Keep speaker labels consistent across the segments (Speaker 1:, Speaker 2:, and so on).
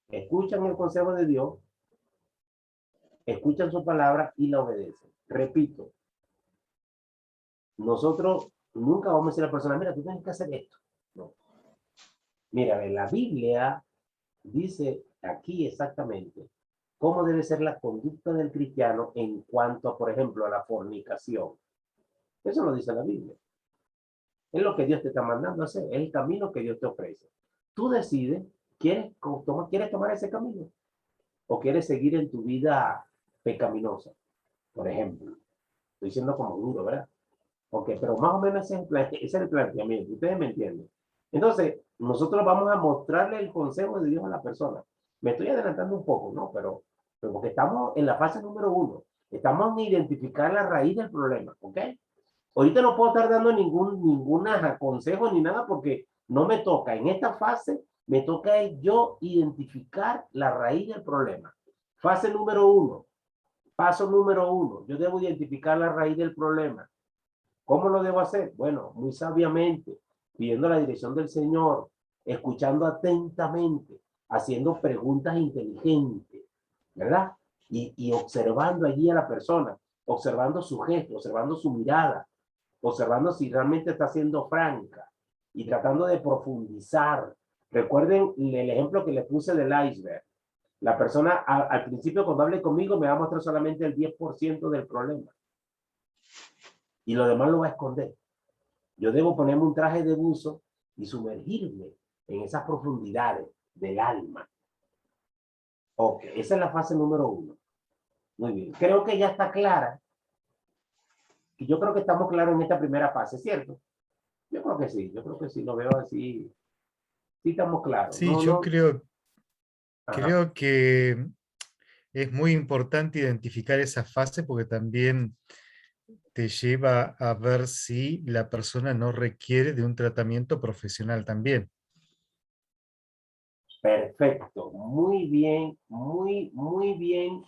Speaker 1: escuchan el consejo de Dios, escuchan su palabra y la obedecen. Repito, nosotros nunca vamos a decir a la persona, mira, tú tienes que hacer esto. No. Mira, en la Biblia dice aquí exactamente cómo debe ser la conducta del cristiano en cuanto a, por ejemplo, a la fornicación. Eso lo dice la Biblia. Es lo que Dios te está mandando a hacer, es el camino que Dios te ofrece. Tú decides, ¿quieres tomar ese camino? ¿O quieres seguir en tu vida pecaminosa? Por ejemplo, estoy siendo como duro, ¿verdad? Ok, pero más o menos ese es el planteamiento, ustedes me entienden. Entonces, nosotros vamos a mostrarle el consejo de Dios a la persona. Me estoy adelantando un poco, ¿no? Pero porque estamos en la fase número 1. Estamos en identificar la raíz del problema, ¿ok? Ahorita no puedo estar dando ningún consejo ni nada porque no me toca. En esta fase me toca yo identificar la raíz del problema. Fase número 1. Paso número 1. Yo debo identificar la raíz del problema. ¿Cómo lo debo hacer? Bueno, muy sabiamente, pidiendo la dirección del Señor, escuchando atentamente, haciendo preguntas inteligentes, ¿verdad? Y observando allí a la persona, observando su gesto, observando su mirada, observando si realmente está siendo franca y tratando de profundizar. Recuerden el ejemplo que les puse del iceberg. La persona al principio cuando hable conmigo me va a mostrar solamente el 10% del problema y lo demás lo va a esconder. Yo debo ponerme un traje de buzo y sumergirme en esas profundidades del alma. Ok, esa es la fase número 1. Muy bien, creo que ya está clara. Y yo creo que estamos claros en esta primera fase, ¿cierto? Yo creo que sí, lo veo así. Sí estamos claros.
Speaker 2: Sí,
Speaker 1: No,
Speaker 2: yo
Speaker 1: no.
Speaker 2: creo,
Speaker 1: Ajá.
Speaker 2: creo que es muy importante identificar esa fase porque también te lleva a ver si la persona no requiere de un tratamiento profesional también.
Speaker 1: Perfecto. Muy bien, muy bien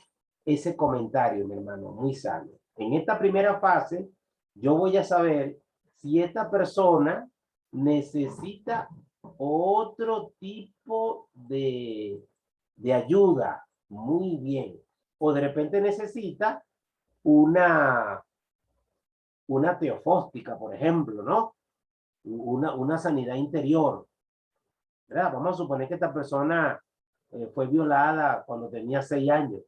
Speaker 1: ese comentario, mi hermano, muy sano. En esta primera fase, yo voy a saber si esta persona necesita otro tipo de ayuda. Muy bien. O de repente necesita una, una teofóstica, por ejemplo, ¿no? Una sanidad interior, ¿verdad? Vamos a suponer que esta persona fue violada cuando tenía 6 años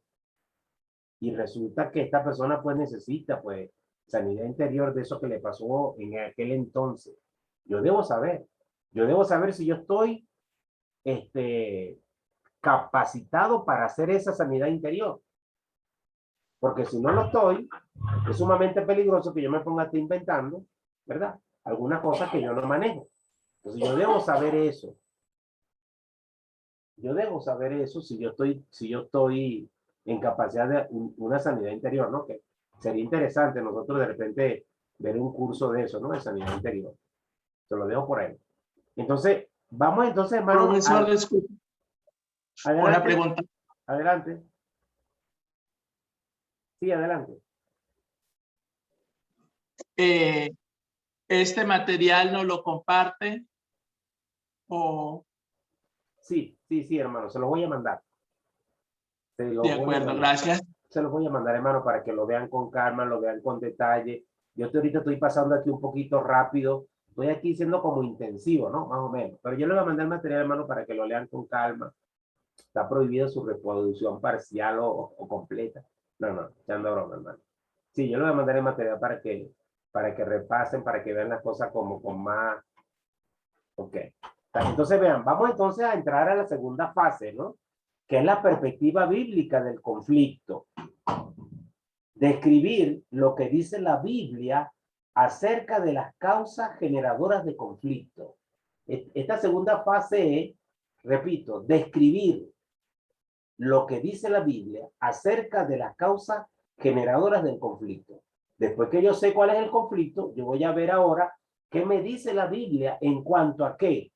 Speaker 1: y resulta que esta persona pues necesita pues sanidad interior de eso que le pasó en aquel entonces. Yo debo saber, yo debo saber si yo estoy este, capacitado para hacer esa sanidad interior, porque si no lo estoy, es sumamente peligroso que yo me ponga a estar inventando, ¿verdad? Algunas cosas que yo no manejo. Entonces yo debo saber eso. Yo debo saber eso si yo estoy en capacidad de una sanidad interior, ¿no? Que sería interesante nosotros de repente ver un curso de eso, ¿no? De sanidad interior. Te lo dejo por ahí. Entonces, vamos entonces, hermano,
Speaker 3: Profesor, disculpe, una
Speaker 1: adelante,
Speaker 3: pregunta.
Speaker 1: adelante. Sí, adelante.
Speaker 3: Eh, ¿Este material no lo comparte? O,
Speaker 1: Sí, hermano, se lo voy a mandar. Se lo
Speaker 3: de
Speaker 1: voy a
Speaker 3: acuerdo,
Speaker 1: mandar.
Speaker 3: gracias.
Speaker 1: Se los voy a mandar, hermano, para que lo vean con calma, lo vean con detalle. Yo ahorita estoy pasando aquí un poquito rápido. Estoy aquí siendo como intensivo, ¿no? Más o menos. Pero yo le voy a mandar el material, hermano, para que lo lean con calma. Está prohibido su reproducción parcial o completa. No, echando broma, hermano. Sí, yo le voy a mandar el material para que repasen, para que vean las cosas como con más. Ok. Entonces, vean, vamos entonces a entrar a la segunda fase, ¿no? Que es la perspectiva bíblica del conflicto. Describir lo que dice la Biblia acerca de las causas generadoras de conflicto. Esta segunda fase es, repito, describir lo que dice la Biblia acerca de las causas generadoras del conflicto. Después que yo sé cuál es el conflicto, yo voy a ver ahora qué me dice la Biblia en cuanto a qué.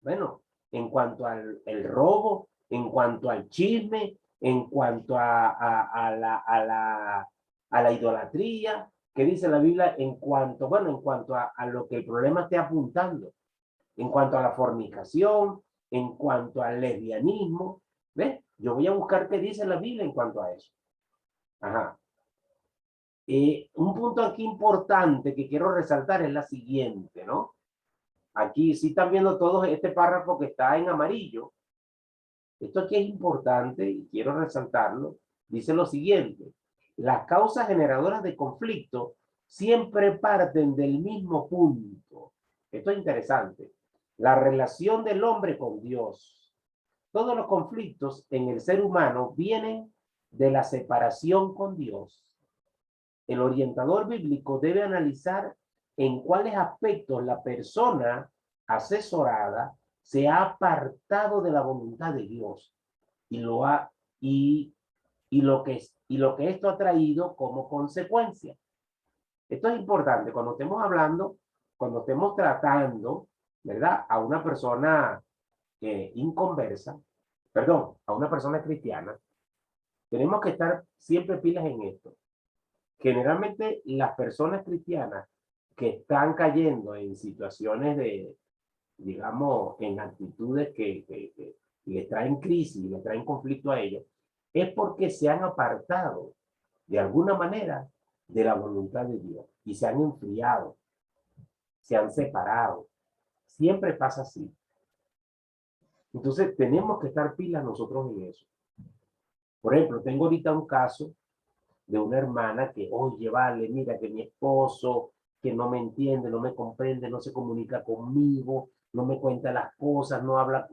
Speaker 1: Bueno, en cuanto al el robo, en cuanto al chisme, en cuanto a la idolatría, ¿qué dice la Biblia en cuanto, bueno, en cuanto a lo que el problema esté apuntando, en cuanto a la fornicación, en cuanto al lesbianismo, ¿Ves? Yo voy a buscar qué dice la Biblia en cuanto a eso. Ajá. Un punto aquí importante que quiero resaltar es la siguiente, ¿no? Aquí sí están viendo todos este párrafo que está en amarillo. Esto aquí es importante y quiero resaltarlo. Dice lo siguiente: las causas generadoras de conflicto siempre parten del mismo punto. Esto es interesante. La relación del hombre con Dios. Todos los conflictos en el ser humano vienen de la separación con Dios. El orientador bíblico debe analizar en cuáles aspectos la persona asesorada se ha apartado de la voluntad de Dios y lo ha y lo que esto ha traído como consecuencia. Esto es importante cuando estemos hablando, cuando estemos tratando, ¿verdad? A una persona inconversa, perdón, a una persona cristiana, tenemos que estar siempre pilas en esto. Generalmente las personas cristianas que están cayendo en situaciones de, digamos, en actitudes que les traen crisis, les traen conflicto a ellos, es porque se han apartado de alguna manera de la voluntad de Dios y se han enfriado, se han separado. Siempre pasa así. Entonces tenemos que estar pilas nosotros en eso. Por ejemplo, tengo ahorita un caso de una hermana que, oye, vale, mira que mi esposo, que no me entiende, no me comprende, no se comunica conmigo, no me cuenta las cosas, no habla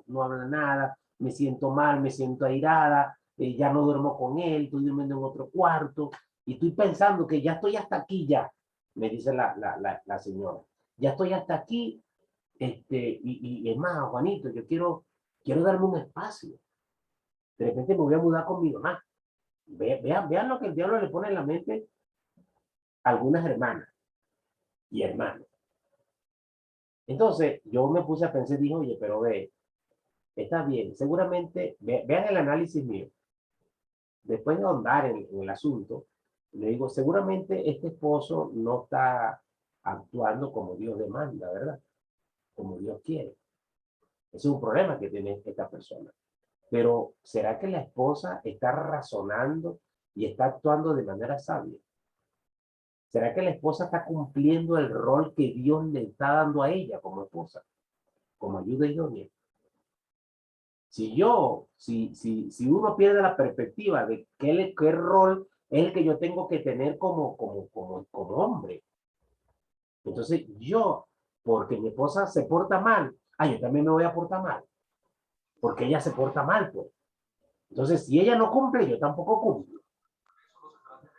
Speaker 1: nada, me siento mal, me siento airada, ya no duermo con él, estoy durmiendo en otro cuarto, y estoy pensando que ya estoy hasta aquí ya, me dice la señora, ya estoy hasta aquí, y es más, Juanito, yo quiero darme un espacio, de repente me voy a mudar con mi mamá. Vean lo que el diablo le pone en la mente a algunas hermanas y hermanos. Entonces, yo me puse a pensar y dije, oye, pero está bien, seguramente, vean el análisis mío. Después de ahondar en el asunto, le digo, seguramente este esposo no está actuando como Dios demanda, ¿verdad? Como Dios quiere. Ese es un problema que tiene esta persona. Pero, ¿será que la esposa está razonando y está actuando de manera sabia? ¿Será que la esposa está cumpliendo el rol que Dios le está dando a ella como esposa, como ayuda idónea? Si uno pierde la perspectiva de qué rol es el que yo tengo que tener como hombre, entonces porque mi esposa se porta mal, yo también me voy a portar mal, porque ella se porta mal, pues. Entonces, si ella no cumple, yo tampoco cumplo.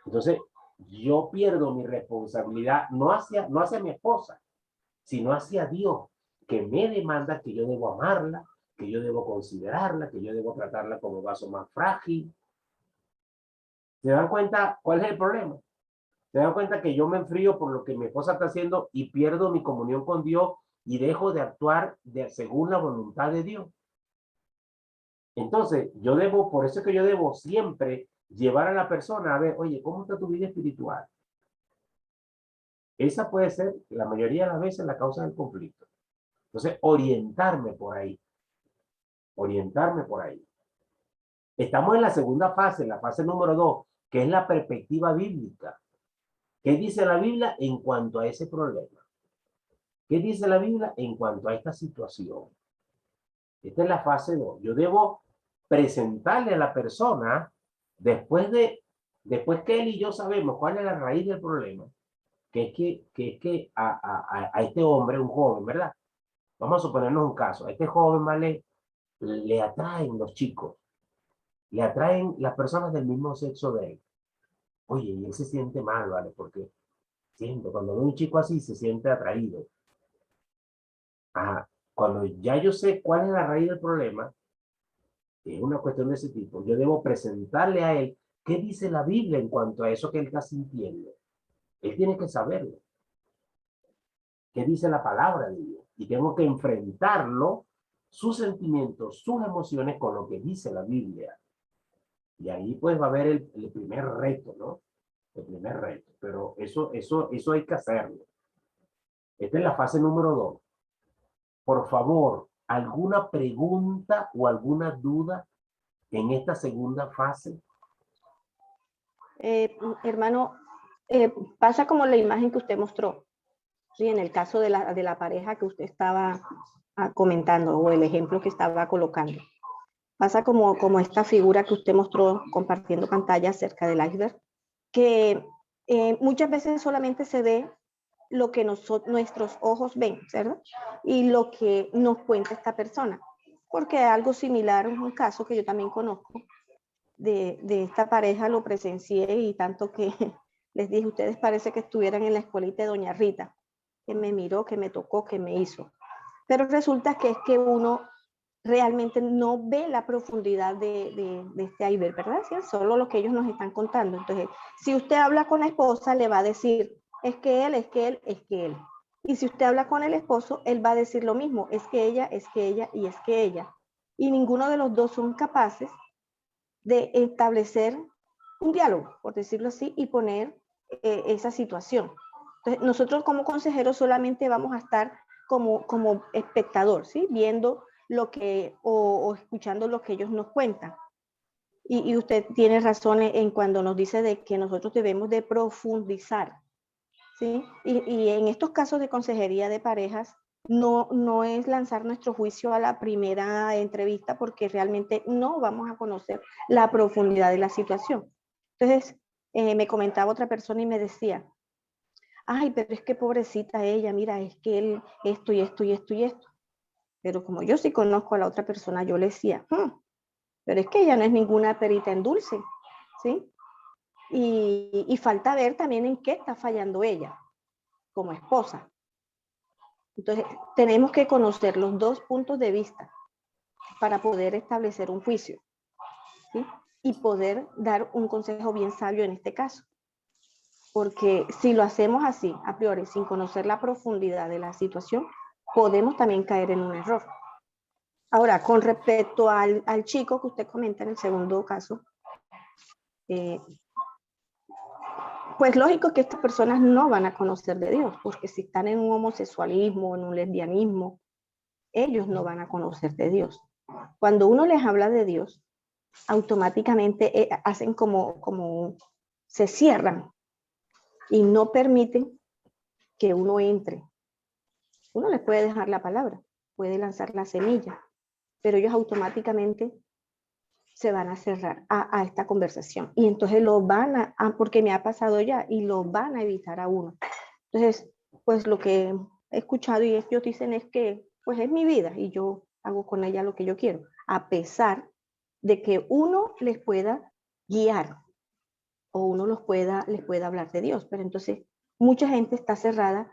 Speaker 1: Entonces, yo pierdo mi responsabilidad no hacia mi esposa, sino hacia Dios, que me demanda que yo debo amarla, que yo debo considerarla, que yo debo tratarla como vaso más frágil. ¿Se dan cuenta cuál es el problema? ¿Se dan cuenta que yo me enfrío por lo que mi esposa está haciendo y pierdo mi comunión con Dios y dejo de actuar según la voluntad de Dios? Entonces, por eso es que yo debo siempre llevar a la persona a ver, oye, ¿cómo está tu vida espiritual? Esa puede ser, la mayoría de las veces, la causa del conflicto. Entonces, orientarme por ahí. Orientarme por ahí. Estamos en la segunda fase, la fase número 2, que es la perspectiva bíblica. ¿Qué dice la Biblia en cuanto a ese problema? ¿Qué dice la Biblia en cuanto a esta situación? Esta es la fase 2. Yo debo presentarle a la persona, después que él y yo sabemos cuál es la raíz del problema, que es que a este hombre, un joven, ¿verdad? Vamos a suponernos un caso. A este joven, ¿vale? Le atraen los chicos, le atraen las personas del mismo sexo de él. Oye, y él se siente mal, ¿vale? Porque siempre, cuando ve un chico así, se siente atraído. Cuando ya yo sé cuál es la raíz del problema, que es una cuestión de ese tipo, yo debo presentarle a él qué dice la Biblia en cuanto a eso que él está sintiendo. Él tiene que saberlo. ¿Qué dice la palabra de Dios? Y tengo que enfrentarlo, sus sentimientos, sus emociones con lo que dice la Biblia. Y ahí pues va a haber el primer reto, ¿no? El primer reto. Pero eso hay que hacerlo. Esta es la fase número 2. Por favor, ¿alguna pregunta o alguna duda en esta segunda fase?
Speaker 4: Hermano, pasa como la imagen que usted mostró, ¿sí? En el caso de la pareja que usted estaba comentando, o el ejemplo que estaba colocando. Pasa como esta figura que usted mostró compartiendo pantalla acerca del iceberg, que muchas veces solamente se ve lo que nuestros ojos ven, ¿verdad? Y lo que nos cuenta esta persona. Porque algo similar, un caso que yo también conozco, de esta pareja lo presencié, y tanto que les dije, ustedes parece que estuvieran en la escuelita de Doña Rita, que me miró, que me tocó, que me hizo. Pero resulta que es que uno realmente no ve la profundidad de este iceberg, ¿verdad? ¿Sí? Solo lo que ellos nos están contando. Entonces, si usted habla con la esposa, le va a decir, es que él, es que él, es que él. Y si usted habla con el esposo, él va a decir lo mismo, es que ella, es que ella y es que ella. Y ninguno de los dos son capaces de establecer un diálogo, por decirlo así, y poner esa situación. Entonces, nosotros como consejeros solamente vamos a estar como espectador, ¿sí? Viendo lo que, o escuchando lo que ellos nos cuentan. Y usted tiene razón en cuando nos dice de que nosotros debemos de profundizar, ¿sí? Y en estos casos de consejería de parejas, no es lanzar nuestro juicio a la primera entrevista, porque realmente no vamos a conocer la profundidad de la situación. Entonces, me comentaba otra persona y me decía, ay, pero es que pobrecita ella, mira, es que él esto y esto y esto y esto. Pero como yo sí conozco a la otra persona, yo le decía, pero es que ella no es ninguna perita en dulce, ¿sí? Y falta ver también en qué está fallando ella como esposa. Entonces, tenemos que conocer los dos puntos de vista para poder establecer un juicio, ¿sí? Y poder dar un consejo bien sabio en este caso. Porque si lo hacemos así, a priori, sin conocer la profundidad de la situación, podemos también caer en un error. Ahora, con respecto al chico que usted comenta en el segundo caso, pues lógico que estas personas no van a conocer de Dios, porque si están en un homosexualismo, en un lesbianismo, ellos no van a conocer de Dios. Cuando uno les habla de Dios, automáticamente hacen como se cierran y no permiten que uno entre. Uno les puede dejar la palabra, puede lanzar la semilla, pero ellos automáticamente se van a cerrar a esta conversación. Y entonces lo van porque me ha pasado ya, y lo van a evitar a uno. Entonces, pues lo que he escuchado y ellos dicen es que, pues es mi vida y yo hago con ella lo que yo quiero, a pesar de que uno les pueda guiar o uno les pueda hablar de Dios. Pero entonces, mucha gente está cerrada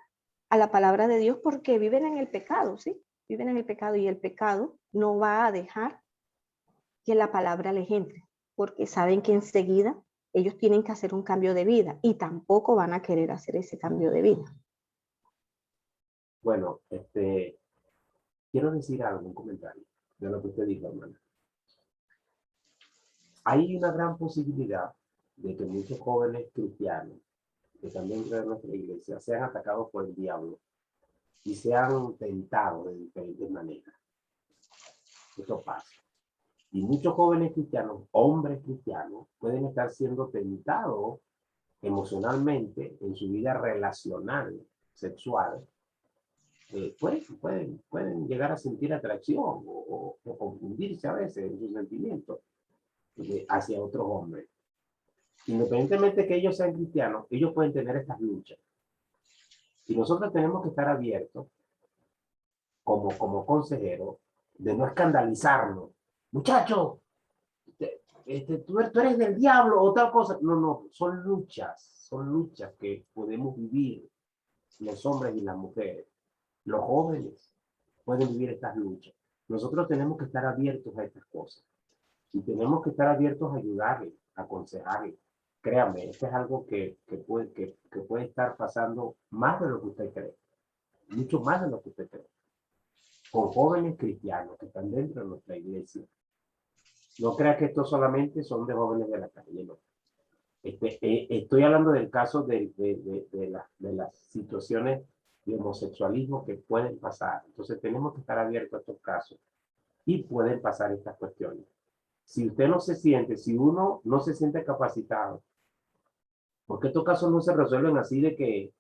Speaker 4: a la palabra de Dios porque viven en el pecado, ¿sí? Viven en el pecado, y el pecado no va a dejar que la palabra les entre, porque saben que enseguida ellos tienen que hacer un cambio de vida y tampoco van a querer hacer ese cambio de vida.
Speaker 1: Bueno, quiero decir algo, un comentario de lo que usted dijo, hermana. Hay una gran posibilidad de que muchos jóvenes cristianos que también creen en nuestra iglesia sean atacados por el diablo y sean tentados de diferentes maneras. Esto pasa. Y muchos jóvenes cristianos, hombres cristianos, pueden estar siendo tentados emocionalmente en su vida relacional, sexual. Pueden llegar a sentir atracción o confundirse a veces en sus sentimientos hacia otros hombres. Independientemente de que ellos sean cristianos, ellos pueden tener estas luchas. Y nosotros tenemos que estar abiertos como consejeros de no escandalizarnos. Muchachos, tú eres del diablo o tal cosa. No, son luchas que podemos vivir los hombres y las mujeres. Los jóvenes pueden vivir estas luchas. Nosotros tenemos que estar abiertos a estas cosas y tenemos que estar abiertos a ayudarles, a aconsejarles. Créanme, esto es algo que puede estar pasando más de lo que usted cree, mucho más de lo que usted cree, con jóvenes cristianos que están dentro de nuestra iglesia. No crea que esto solamente son de jóvenes de la calle, no. Estoy hablando del caso de las situaciones de homosexualismo que pueden pasar. Entonces tenemos que estar abiertos a estos casos y pueden pasar estas cuestiones. si usted no se siente, si uno no se siente capacitado, porque estos casos no se resuelven así de que,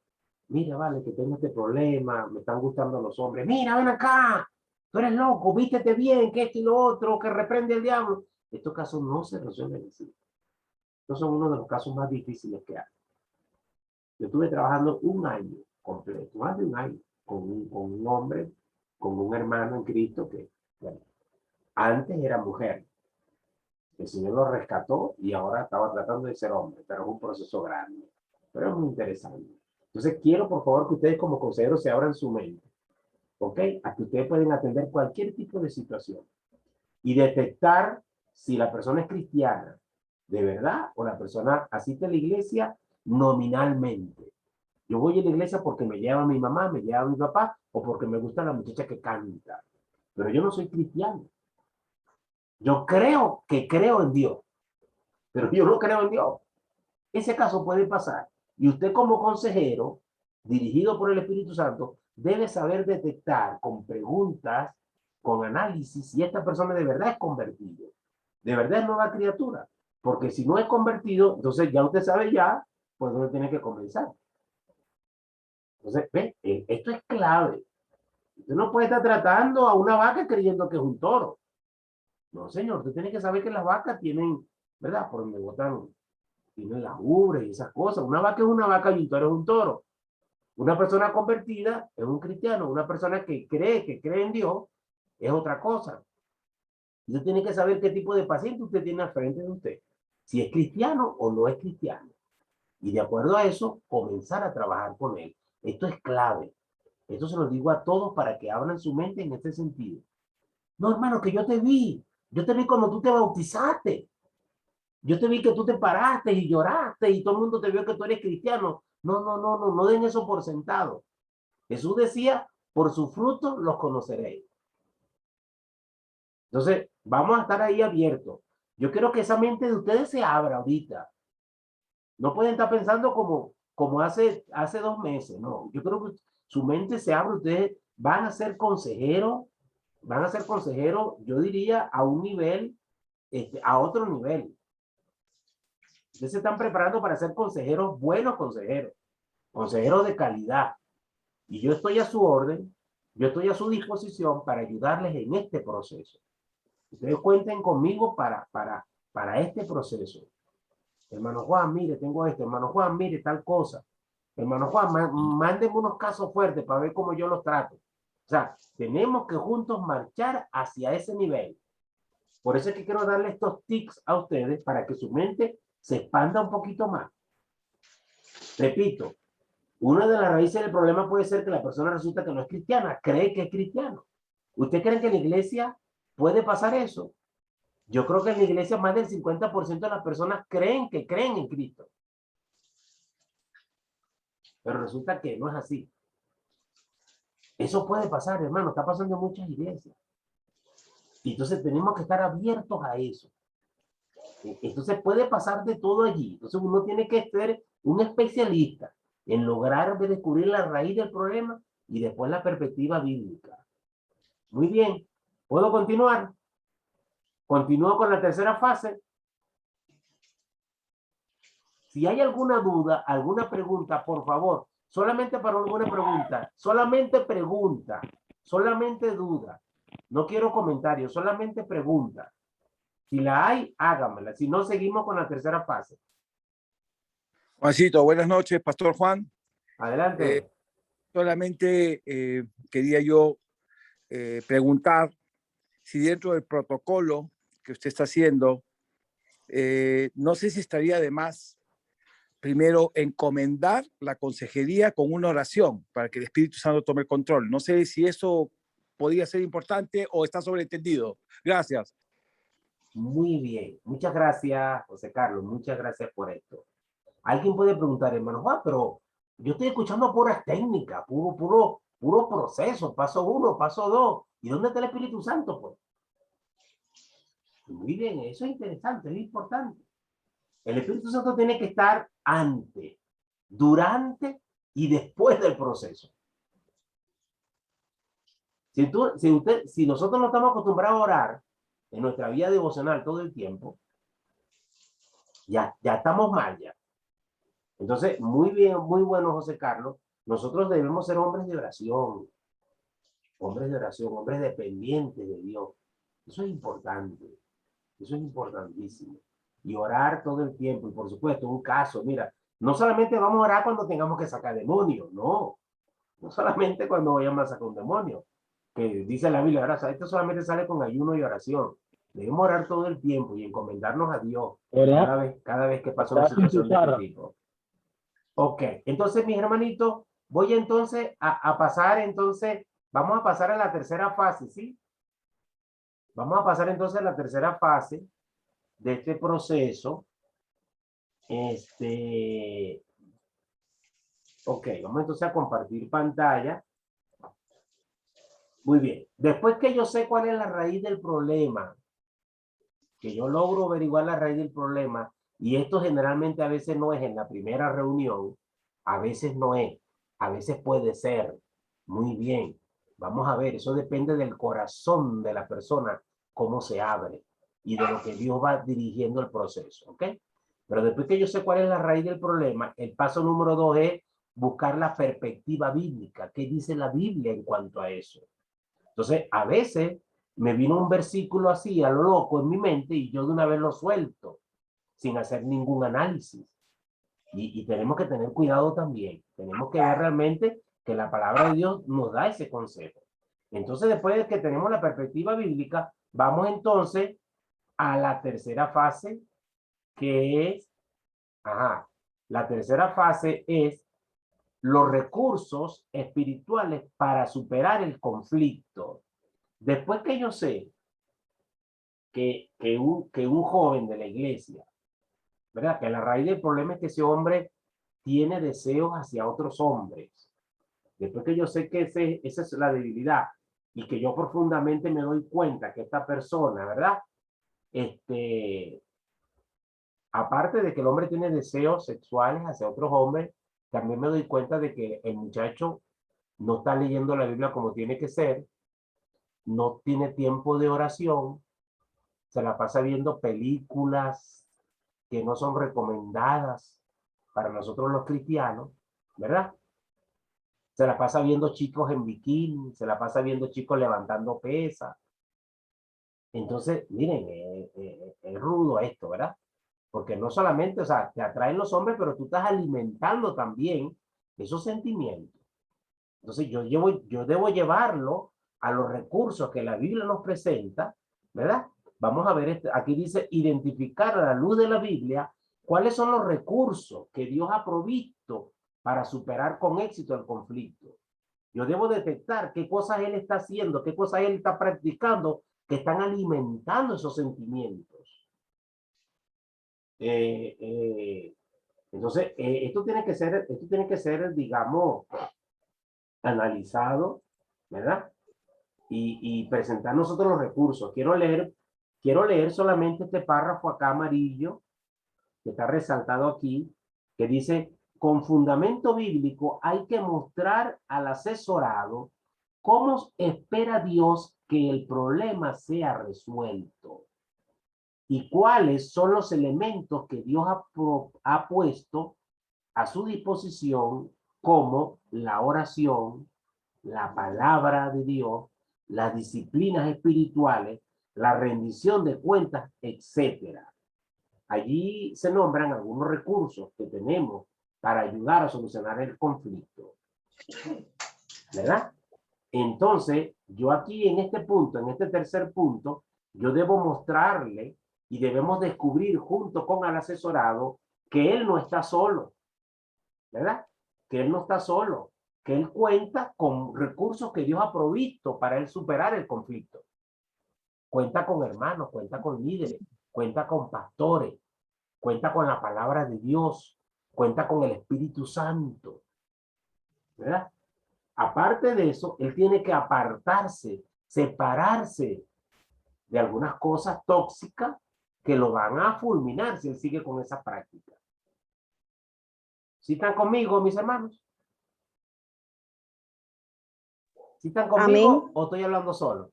Speaker 1: mira, vale, que tengo este problema, me están gustando los hombres, mira, ven acá, tú eres loco, vístete bien, que esto y lo otro, que reprende el diablo. Estos casos no se resuelven así. Estos son uno de los casos más difíciles que hay. Yo estuve trabajando un año completo, más de un año, con un hombre, con un hermano en Cristo que, bueno, antes era mujer. El Señor lo rescató y ahora estaba tratando de ser hombre, pero es un proceso grande. Pero es muy interesante. Entonces quiero, por favor, que ustedes como consejeros se abran su mente, ¿ok? A que ustedes pueden atender cualquier tipo de situación y detectar si la persona es cristiana de verdad o la persona asiste a la iglesia nominalmente. Yo voy a la iglesia porque me lleva mi mamá, me lleva mi papá o porque me gusta la muchacha que canta. Pero yo no soy cristiano. Yo creo que creo en Dios, pero yo no creo en Dios. Ese caso puede pasar. Y usted como consejero, dirigido por el Espíritu Santo, debe saber detectar con preguntas, con análisis, si esta persona de verdad es convertido, de verdad es nueva criatura. Porque si no es convertido, entonces ya usted sabe ya, pues dónde tiene que comenzar. Entonces, ve, esto es clave. Usted no puede estar tratando a una vaca creyendo que es un toro. No, señor, usted tiene que saber que las vacas tienen, ¿verdad? Por donde botan, tienen las ubres y esas cosas. Una vaca es una vaca y un toro es un toro. Una persona convertida es un cristiano. Una persona que cree en Dios, es otra cosa. Usted tiene que saber qué tipo de paciente usted tiene al frente de usted. Si es cristiano o no es cristiano. Y de acuerdo a eso, comenzar a trabajar con él. Esto es clave. Esto se lo digo a todos para que abran su mente en este sentido. No, hermano, que yo te vi. Yo te vi cuando tú te bautizaste. Yo te vi que tú te paraste y lloraste y todo el mundo te vio que tú eres cristiano. No, no, no, no, no den eso por sentado. Jesús decía, por sus frutos los conoceréis. Entonces, vamos a estar ahí abiertos. Yo quiero que esa mente de ustedes se abra ahorita. No pueden estar pensando como hace 2 meses, no. Yo creo que su mente se abre, ustedes van a ser consejeros, yo diría, a un nivel, a otro nivel. Ustedes se están preparando para ser consejeros, buenos consejeros de calidad. Y yo estoy a su orden, yo estoy a su disposición para ayudarles en este proceso. Ustedes cuenten conmigo para este proceso. Hermano Juan, mire, tengo esto. Hermano Juan, mire, tal cosa. Hermano Juan, mándenme unos casos fuertes para ver cómo yo los trato. O sea, tenemos que juntos marchar hacia ese nivel. Por eso es que quiero darle estos tips a ustedes para que su mente se expanda un poquito más. Repito, una de las raíces del problema puede ser que la persona resulta que no es cristiana, cree que es cristiano. ¿Usted cree que en la iglesia puede pasar eso? Yo creo que en la iglesia más del 50% de las personas creen en Cristo. Pero resulta que no es así. Eso puede pasar, hermano, está pasando en muchas iglesias. Y entonces tenemos que estar abiertos a eso. Entonces puede pasar de todo allí. Entonces uno tiene que ser un especialista en lograr descubrir la raíz del problema y después la perspectiva bíblica. Muy bien. ¿Puedo continuar? Continúo con la tercera fase. Si hay alguna duda, alguna pregunta, por favor, solamente para alguna pregunta, solamente duda. No quiero comentarios, solamente pregunta. Si la hay, hágamela. Si no, seguimos con la tercera fase.
Speaker 5: Juancito, buenas noches, Pastor Juan.
Speaker 1: Adelante.
Speaker 5: Solamente quería yo preguntar si dentro del protocolo que usted está haciendo, no sé si estaría de más primero encomendar la consejería con una oración para que el Espíritu Santo tome el control. No sé si eso podría ser importante o está sobreentendido. Gracias.
Speaker 1: Muy bien. Muchas gracias, José Carlos. Muchas gracias por esto. Alguien puede preguntar, hermano Juan, pero yo estoy escuchando puras técnicas, puro proceso, paso 1, paso 2. ¿Y dónde está el Espíritu Santo, pues? Muy bien, eso es interesante, es importante. El Espíritu Santo tiene que estar antes, durante y después del proceso. Si nosotros no estamos acostumbrados a orar, en nuestra vida devocional todo el tiempo, ya estamos mal ya. Entonces, muy bien, muy bueno, José Carlos. Nosotros debemos ser hombres de oración, hombres dependientes de Dios. Eso es importante, eso es importantísimo. Y orar todo el tiempo, y por supuesto, un caso, mira, no solamente vamos a orar cuando tengamos que sacar demonios, no solamente cuando vayamos a sacar un demonio, que dice la Biblia, ahora esto solamente sale con ayuno y oración. Debemos orar todo el tiempo y encomendarnos a Dios cada vez que pasa una situación de este tipo. Ok, entonces mis hermanitos, voy entonces a pasar, entonces, vamos a pasar a la tercera fase, ¿sí? Vamos a pasar entonces a la tercera fase de este proceso. Ok, vamos entonces a compartir pantalla. Muy bien. Después que yo sé cuál es la raíz del problema, que yo logro averiguar la raíz del problema, y esto generalmente a veces no es en la primera reunión, a veces no es, a veces puede ser. Muy bien. Vamos a ver, eso depende del corazón de la persona, cómo se abre y de lo que Dios va dirigiendo el proceso, ¿ok? Pero después que yo sé cuál es la raíz del problema, el paso número 2 es buscar la perspectiva bíblica. ¿Qué dice la Biblia en cuanto a eso? Entonces, a veces me vino un versículo así a lo loco en mi mente y yo de una vez lo suelto sin hacer ningún análisis. Y tenemos que tener cuidado también. Tenemos que ver realmente que la palabra de Dios nos da ese consejo. Entonces, después de que tenemos la perspectiva bíblica, vamos entonces a la tercera fase, que es, la tercera fase es los recursos espirituales para superar el conflicto. Después que yo sé que un joven de la iglesia, ¿verdad? Que la raíz del problema es que ese hombre tiene deseos hacia otros hombres. Después que yo sé que esa es la debilidad y que yo profundamente me doy cuenta que esta persona, ¿verdad? Aparte de que el hombre tiene deseos sexuales hacia otros hombres, también me doy cuenta de que el muchacho no está leyendo la Biblia como tiene que ser, no tiene tiempo de oración, se la pasa viendo películas que no son recomendadas para nosotros los cristianos, ¿verdad? Se la pasa viendo chicos en bikini, se la pasa viendo chicos levantando pesas. Entonces, miren, es rudo esto, ¿verdad? Porque no solamente, o sea, te atraen los hombres, pero tú estás alimentando también esos sentimientos. Entonces, yo debo llevarlo a los recursos que la Biblia nos presenta, ¿verdad? Vamos a ver, aquí dice, identificar a la luz de la Biblia cuáles son los recursos que Dios ha provisto para superar con éxito el conflicto. Yo debo detectar qué cosas Él está haciendo, qué cosas Él está practicando que están alimentando esos sentimientos. Entonces, esto tiene que ser, digamos, analizado, ¿verdad? Y presentar nosotros los recursos. Quiero leer solamente este párrafo acá amarillo, que está resaltado aquí, que dice, con fundamento bíblico hay que mostrar al asesorado cómo espera Dios que el problema sea resuelto y cuáles son los elementos que Dios ha puesto a su disposición, como la oración, la palabra de Dios, las disciplinas espirituales, la rendición de cuentas, etc. Allí se nombran algunos recursos que tenemos para ayudar a solucionar el conflicto, ¿verdad? Entonces, yo aquí en este punto, en este tercer punto, yo debo mostrarle y debemos descubrir junto con el asesorado que él no está solo, ¿verdad? Que él no está solo, que él cuenta con recursos que Dios ha provisto para él superar el conflicto. Cuenta con hermanos, cuenta con líderes, cuenta con pastores, cuenta con la palabra de Dios, cuenta con el Espíritu Santo, ¿verdad? Aparte de eso, él tiene que apartarse, separarse de algunas cosas tóxicas que lo van a fulminar si él sigue con esa práctica. ¿Sí están conmigo, mis hermanos? ¿Sí están conmigo?
Speaker 4: Amén.
Speaker 1: ¿O estoy hablando solo?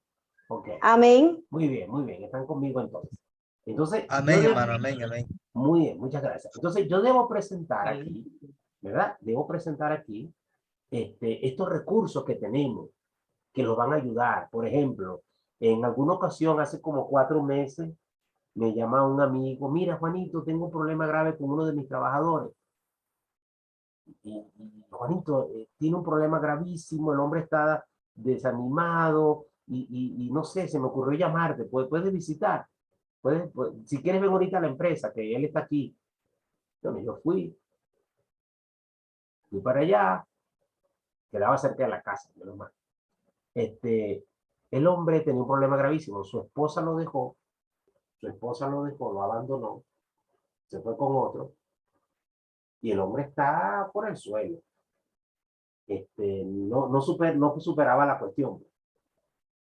Speaker 1: Ok.
Speaker 4: Amén.
Speaker 1: Muy bien. Están conmigo entonces. Entonces,
Speaker 6: Amén,
Speaker 1: yo
Speaker 6: hermano, amén, amén.
Speaker 1: muy bien, muchas gracias. Entonces, yo debo presentar aquí, ¿verdad? Debo presentar aquí estos recursos que tenemos que los van a ayudar. Por ejemplo, en alguna ocasión, hace como 4 meses, me llama un amigo, mira, Juanito, tengo un problema grave con uno de mis trabajadores. Y Juanito, tiene un problema gravísimo, el hombre está desanimado y no sé, se me ocurrió llamarte, puedes visitar, si quieres ven ahorita a la empresa, que él está aquí. Entonces yo fui para allá, quedaba cerca de la casa, menos mal. El hombre tenía un problema gravísimo, su esposa lo dejó, lo abandonó, se fue con otro, y el hombre está por el suelo. No superaba la cuestión,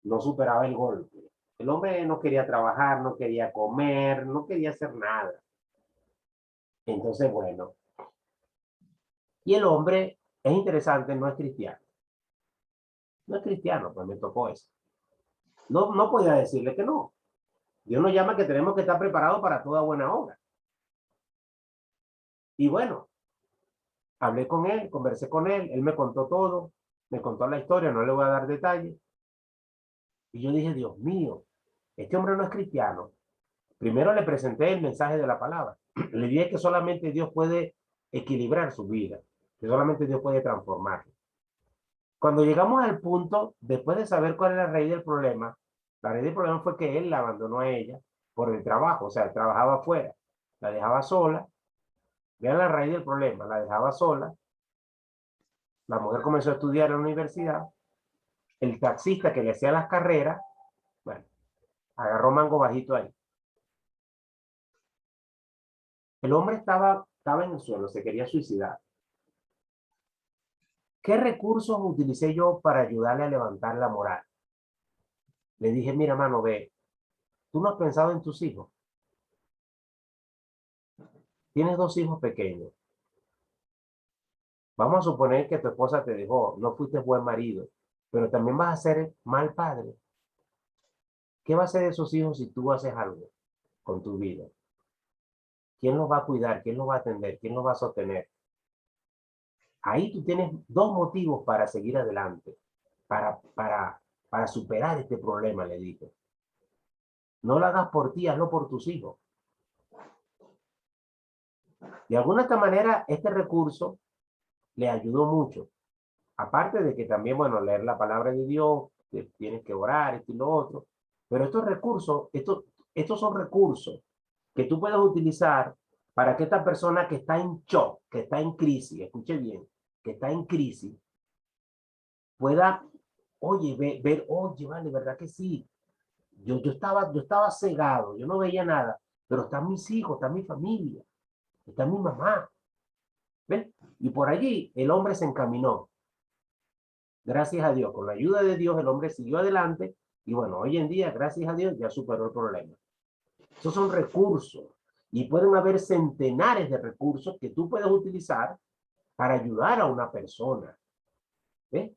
Speaker 1: no superaba el golpe. El hombre no quería trabajar, no quería comer, no quería hacer nada. Entonces, bueno, y el hombre, es interesante, no es cristiano. No es cristiano, pues me tocó eso. No podía decirle que no. Dios nos llama que tenemos que estar preparados para toda buena obra. Y bueno, hablé con él, conversé con él me contó todo, me contó la historia, no le voy a dar detalles. Y yo dije, Dios mío, este hombre no es cristiano. Primero le presenté el mensaje de la palabra. Le dije que solamente Dios puede equilibrar su vida, que solamente Dios puede transformarlo. Cuando llegamos al punto, después de saber cuál era la raíz del problema, la raíz del problema fue que él la abandonó a ella por el trabajo, o sea, trabajaba afuera, la dejaba sola. Vean la raíz del problema, la dejaba sola. La mujer comenzó a estudiar en la universidad. El taxista que le hacía las carreras, bueno, agarró mango bajito ahí. El hombre estaba en el suelo, se quería suicidar. ¿Qué recursos utilicé yo para ayudarle a levantar la moral? Le dije, mira, mano, ve, ¿tú no has pensado en tus hijos? Tienes 2 hijos pequeños. Vamos a suponer que tu esposa te dejó, no fuiste buen marido, pero también vas a ser mal padre. ¿Qué va a hacer de esos hijos si tú haces algo con tu vida? ¿Quién los va a cuidar? ¿Quién los va a atender? ¿Quién los va a sostener? Ahí tú tienes 2 motivos para seguir adelante, para superar este problema, le dije. No lo hagas por ti, hazlo por tus hijos. De alguna otra manera, este recurso le ayudó mucho. Aparte de que también, bueno, leer la palabra de Dios, que tienes que orar, esto y lo otro. Pero estos recursos, estos son recursos que tú puedes utilizar para que esta persona que está en shock, que está en crisis, escuche bien, que está en crisis, pueda, oye, oye, vale, ¿verdad que sí? Yo estaba cegado, yo no veía nada, pero están mis hijos, está mi familia, está mi mamá. ¿Ves? Y por allí el hombre se encaminó. Gracias a Dios, con la ayuda de Dios, el hombre siguió adelante y bueno, hoy en día, gracias a Dios, ya superó el problema. Esos son recursos y pueden haber centenares de recursos que tú puedes utilizar para ayudar a una persona. ¿Ves?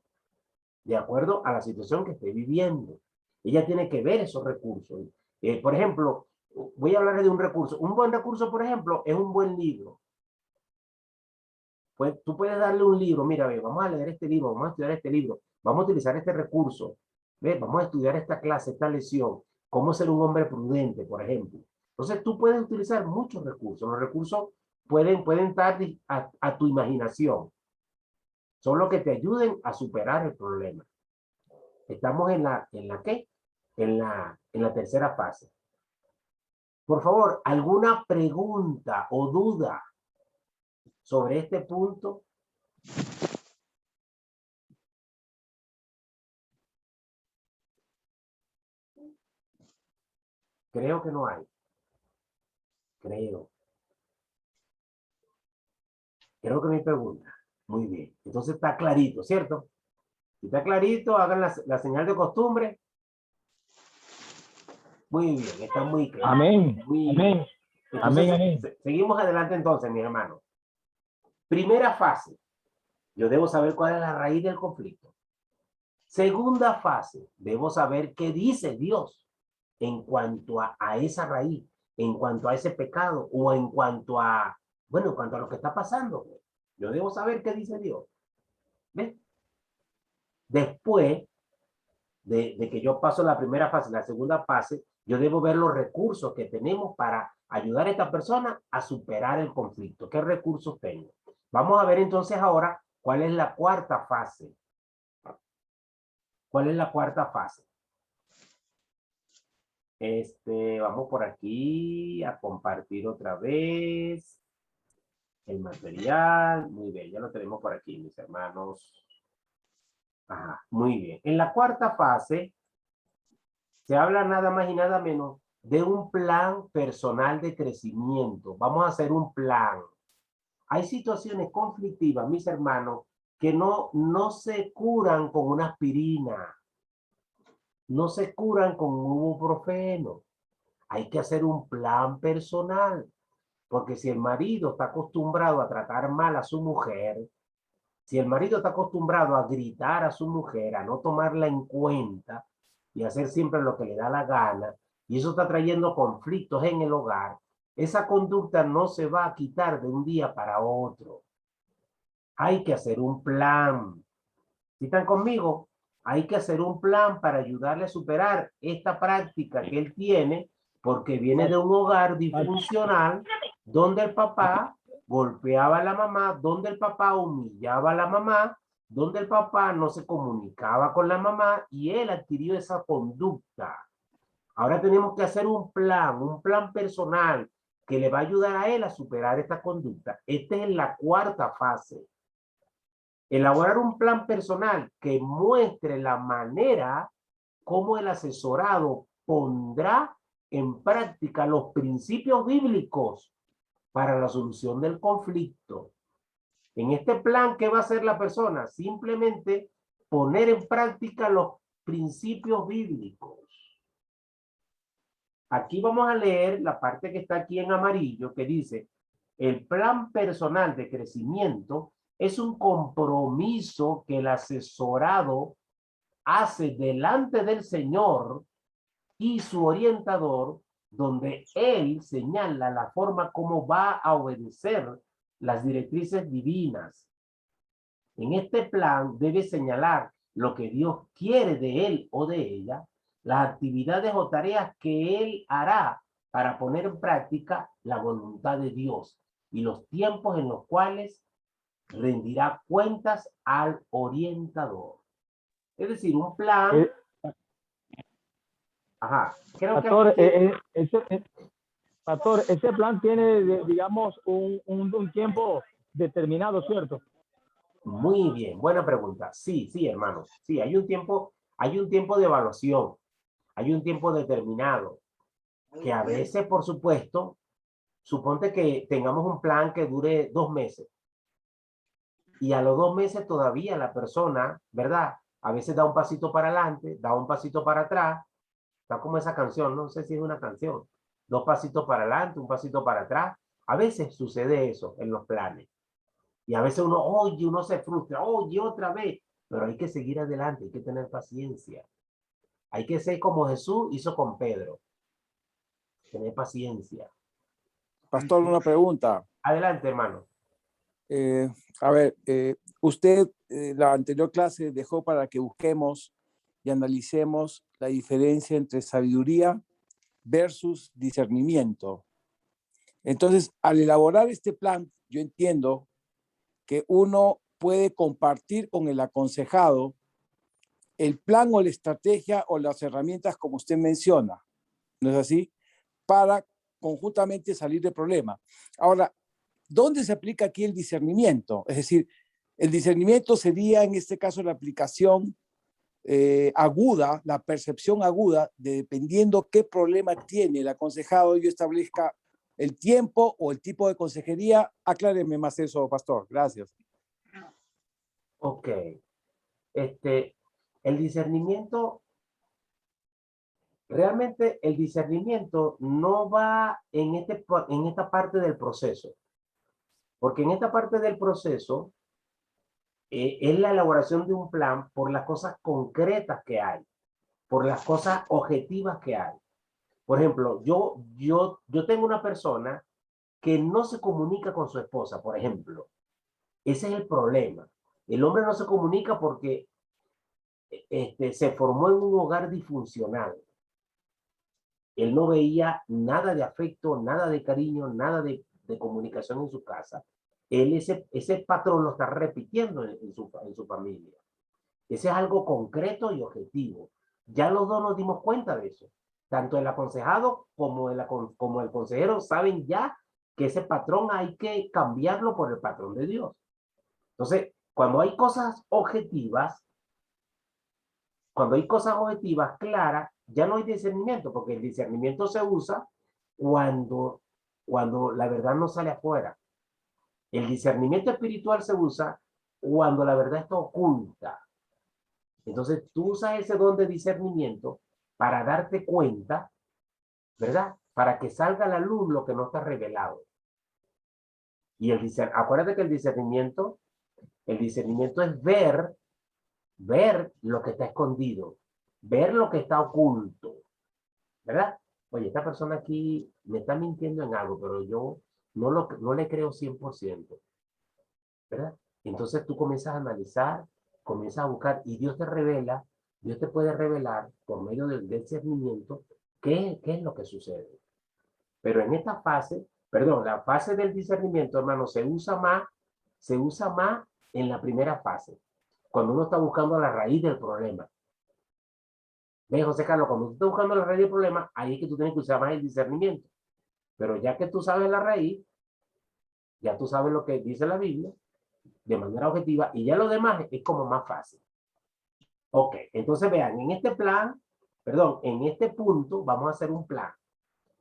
Speaker 1: De acuerdo a la situación que esté viviendo. Ella tiene que ver esos recursos. Por ejemplo, voy a hablar de un recurso. Un buen recurso, por ejemplo, es un buen libro. Pues tú puedes darle un libro, mira, vamos a leer este libro, vamos a estudiar este libro, vamos a utilizar este recurso, vamos a estudiar esta clase, esta lección, cómo ser un hombre prudente, por ejemplo. Entonces tú puedes utilizar muchos recursos. Los recursos pueden estar a tu imaginación. Son los que te ayuden a superar el problema. Estamos en la ¿qué? En la tercera fase. Por favor, ¿alguna pregunta o duda sobre este punto? Creo que no hay. Creo que no hay pregunta. Muy bien. Entonces está clarito, ¿cierto? Si está clarito, hagan la señal de costumbre. Muy bien, está muy claro.
Speaker 7: Amén.
Speaker 1: Muy
Speaker 7: Amén.
Speaker 1: bien. Entonces,
Speaker 7: Amén, amén.
Speaker 1: seguimos adelante entonces, mis hermanos. Primera fase. Yo debo saber cuál es la raíz del conflicto. Segunda fase, debo saber qué dice Dios en cuanto a esa raíz, en cuanto a ese pecado o en cuanto a, bueno, en cuanto a lo que está pasando. Yo debo saber qué dice Dios. ¿Ves? Después de que yo paso la primera fase, la segunda fase, yo debo ver los recursos que tenemos para ayudar a esta persona a superar el conflicto. ¿Qué recursos tengo? Vamos a ver entonces ahora cuál es la cuarta fase. ¿Cuál es la cuarta fase? Vamos por aquí a compartir otra vez el material. Muy bien, ya lo tenemos por aquí, mis hermanos. Ajá, muy bien. En la cuarta fase se habla nada más y nada menos de un plan personal de crecimiento. Vamos a hacer un plan. Hay situaciones conflictivas, mis hermanos, que no se curan con una aspirina. No se curan con un ibuprofeno. Hay que hacer un plan personal. Porque si el marido está acostumbrado a tratar mal a su mujer, si el marido está acostumbrado a gritar a su mujer, a no tomarla en cuenta y hacer siempre lo que le da la gana, y eso está trayendo conflictos en el hogar, esa conducta no se va a quitar de un día para otro. Hay que hacer un plan. ¿Sí están conmigo? Hay que hacer un plan para ayudarle a superar esta práctica que él tiene, porque viene de un hogar disfuncional donde el papá golpeaba a la mamá, donde el papá humillaba a la mamá, donde el papá no se comunicaba con la mamá y él adquirió esa conducta. Ahora tenemos que hacer un plan personal que le va a ayudar a él a superar esta conducta. Esta es la cuarta fase. Elaborar un plan personal que muestre la manera como el asesorado pondrá en práctica los principios bíblicos para la solución del conflicto. En este plan, ¿qué va a hacer la persona? Simplemente poner en práctica los principios bíblicos. Aquí vamos a leer la parte que está aquí en amarillo, que dice, el plan personal de crecimiento es un compromiso que el asesorado hace delante del Señor y su orientador, donde él señala la forma como va a obedecer las directrices divinas. En este plan debe señalar lo que Dios quiere de él o de ella, las actividades o tareas que él hará para poner en práctica la voluntad de Dios y los tiempos en los cuales rendirá cuentas al orientador. Es decir, un plan. Ajá. Creo
Speaker 6: Pastor, ese plan tiene, digamos, un tiempo determinado, ¿cierto?
Speaker 1: Muy bien, buena pregunta. Sí, hermano. Sí, hay un tiempo de evaluación. Hay un tiempo determinado. Que a veces, por supuesto, suponte que tengamos un plan que dure 2 meses. Y a los 2 meses todavía la persona, ¿verdad? A veces da un pasito para adelante, da un pasito para atrás. Está como esa canción, no sé si es una canción. 2 pasitos para adelante, un pasito para atrás. A veces sucede eso en los planes. Y a veces uno se frustra, otra vez. Pero hay que seguir adelante, hay que tener paciencia. Hay que ser como Jesús hizo con Pedro. Tener paciencia.
Speaker 5: Pastor, una pregunta.
Speaker 1: Adelante, hermano.
Speaker 5: Usted la anterior clase dejó para que busquemos y analicemos la diferencia entre sabiduría versus discernimiento. Entonces, al elaborar este plan, yo entiendo que uno puede compartir con el aconsejado el plan o la estrategia o las herramientas como usted menciona, ¿no es así? Para conjuntamente salir del problema. Ahora, ¿dónde se aplica aquí el discernimiento? Es decir, el discernimiento sería en este caso la aplicación aguda, la percepción aguda, de dependiendo qué problema tiene el aconsejado, yo establezca el tiempo o el tipo de consejería. Acláreme más eso, pastor. Gracias.
Speaker 1: Ok. El discernimiento, realmente el discernimiento no va en esta parte del proceso. Porque en esta parte del proceso, es la elaboración de un plan por las cosas concretas que hay, por las cosas objetivas que hay. Por ejemplo, yo tengo una persona que no se comunica con su esposa, por ejemplo. Ese es el problema. El hombre no se comunica porque se formó en un hogar disfuncional. Él no veía nada de afecto, nada de cariño, nada de comunicación en su casa. Él ese patrón lo está repitiendo en su familia. Ese es algo concreto y objetivo. Ya los dos nos dimos cuenta de eso. Tanto el aconsejado como el consejero saben ya que ese patrón hay que cambiarlo por el patrón de Dios. Entonces, cuando hay cosas objetivas claras, ya no hay discernimiento, porque el discernimiento se usa cuando la verdad no sale afuera. El discernimiento espiritual se usa cuando la verdad está oculta. Entonces, tú usas ese don de discernimiento para darte cuenta, ¿verdad? Para que salga a la luz lo que no está revelado. Y acuérdate que el discernimiento es ver lo que está escondido, ver lo que está oculto, ¿verdad? Oye, esta persona aquí me está mintiendo en algo, pero yo no le creo 100%, ¿verdad? Entonces tú comienzas a analizar, comienzas a buscar y Dios te puede revelar por medio del discernimiento qué es lo que sucede. Pero en esta fase, la fase del discernimiento, hermano, se usa más en la primera fase, cuando uno está buscando la raíz del problema. ¿Ves, José Carlos? Cuando tú estás buscando la raíz del problema, ahí es que tú tienes que usar más el discernimiento. Pero ya que tú sabes la raíz, ya tú sabes lo que dice la Biblia, de manera objetiva, y ya lo demás es como más fácil. Ok, entonces vean, en este punto vamos a hacer un plan.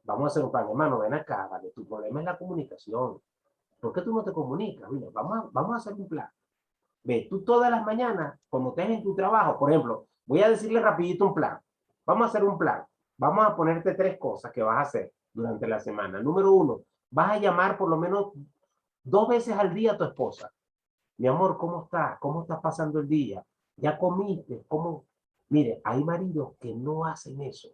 Speaker 1: Vamos a hacer un plan, hermano, ven acá, vale, tu problema es la comunicación. ¿Por qué tú no te comunicas? Mira, vamos a hacer un plan. Ve, tú todas las mañanas, cuando estés en tu trabajo, por ejemplo, voy a decirle rapidito un plan. Vamos a hacer un plan. Vamos a ponerte 3 cosas que vas a hacer durante la semana. Número 1, vas a llamar por lo menos 2 veces al día a tu esposa. Mi amor, ¿cómo estás? ¿Cómo estás pasando el día? ¿Ya comiste? ¿Cómo? Mire, hay maridos que no hacen eso.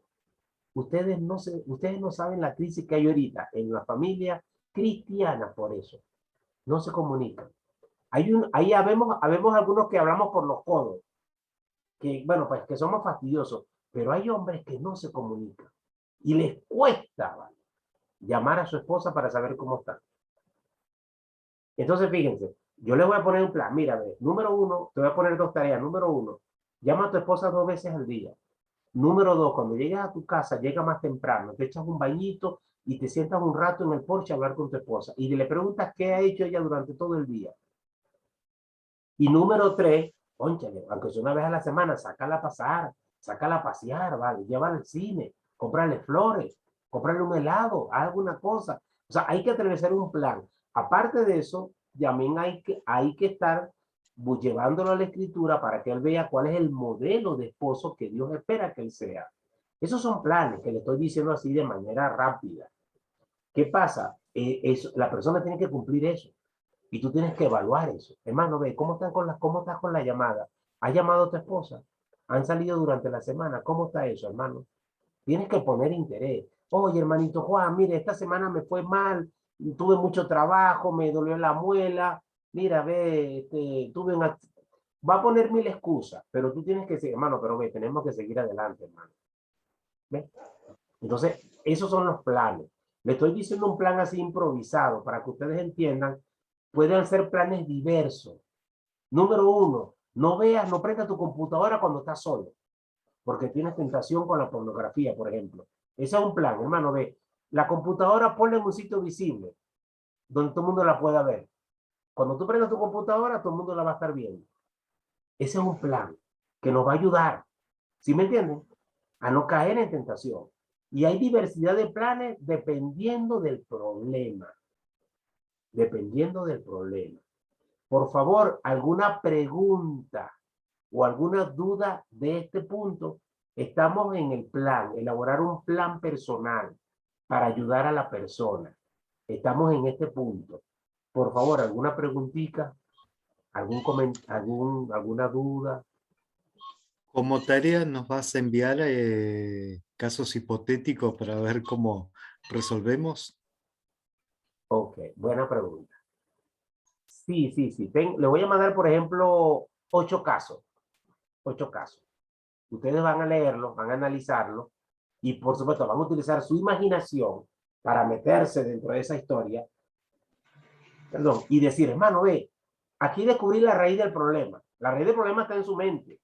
Speaker 1: Ustedes no saben la crisis que hay ahorita en la familia cristiana por eso. No se comunican. Ahí habemos algunos que hablamos por los codos, que, bueno, pues que somos fastidiosos, pero hay hombres que no se comunican y les cuesta, ¿vale?, llamar a su esposa para saber cómo está. Entonces, fíjense, yo les voy a poner un plan. Mira, número 1, te voy a poner 2 tareas. Número 1, llama a tu esposa 2 veces al día. Número 2, cuando llegas a tu casa, llega más temprano, te echas un bañito y te sientas un rato en el porche a hablar con tu esposa y le preguntas qué ha hecho ella durante todo el día. Y número 3, cónchale, aunque sea una vez a la semana, sácala a pasar, sácala a pasear, ¿vale? Llévala al cine, cómprale flores, cómprale un helado, alguna cosa. O sea, hay que atravesar un plan. Aparte de eso, también hay que estar llevándolo a la escritura para que él vea cuál es el modelo de esposo que Dios espera que él sea. Esos son planes que le estoy diciendo así de manera rápida. ¿Qué pasa? La persona tiene que cumplir eso. Y tú tienes que evaluar eso. Hermano, ve, ¿cómo estás con la llamada? ¿Has llamado a tu esposa? ¿Han salido durante la semana? ¿Cómo está eso, hermano? Tienes que poner interés. Oye, hermanito Juan, mire, esta semana me fue mal, tuve mucho trabajo, me dolió la muela, mira, ve, va a poner 1000 excusas, pero tú tienes que seguir, hermano, pero ve, tenemos que seguir adelante, hermano. ¿Ve? Entonces, esos son los planes. Le estoy diciendo un plan así improvisado para que ustedes entiendan. Pueden ser planes diversos. Número 1, no prenda tu computadora cuando estás solo, porque tienes tentación con la pornografía, por ejemplo. Ese es un plan, hermano, ve. La computadora ponla en un sitio visible, donde todo el mundo la pueda ver. Cuando tú prendas tu computadora, todo el mundo la va a estar viendo. Ese es un plan que nos va a ayudar, ¿sí me entienden?, a no caer en tentación. Y hay diversidad de planes dependiendo del problema. Dependiendo del problema. Por favor, ¿alguna pregunta o alguna duda de este punto? Estamos en el plan, elaborar un plan personal para ayudar a la persona. Estamos en este punto. Por favor, ¿alguna preguntita? ¿Alguna duda?
Speaker 2: Como tarea nos vas a enviar casos hipotéticos para ver cómo resolvemos.
Speaker 1: Ok, buena pregunta. Sí. Le voy a mandar, por ejemplo, 8 casos. 8 casos. Ustedes van a leerlos, van a analizarlos y, por supuesto, van a utilizar su imaginación para meterse dentro de esa historia. Perdón, y decir, hermano, ve, aquí descubrí la raíz del problema. La raíz del problema está en su mente.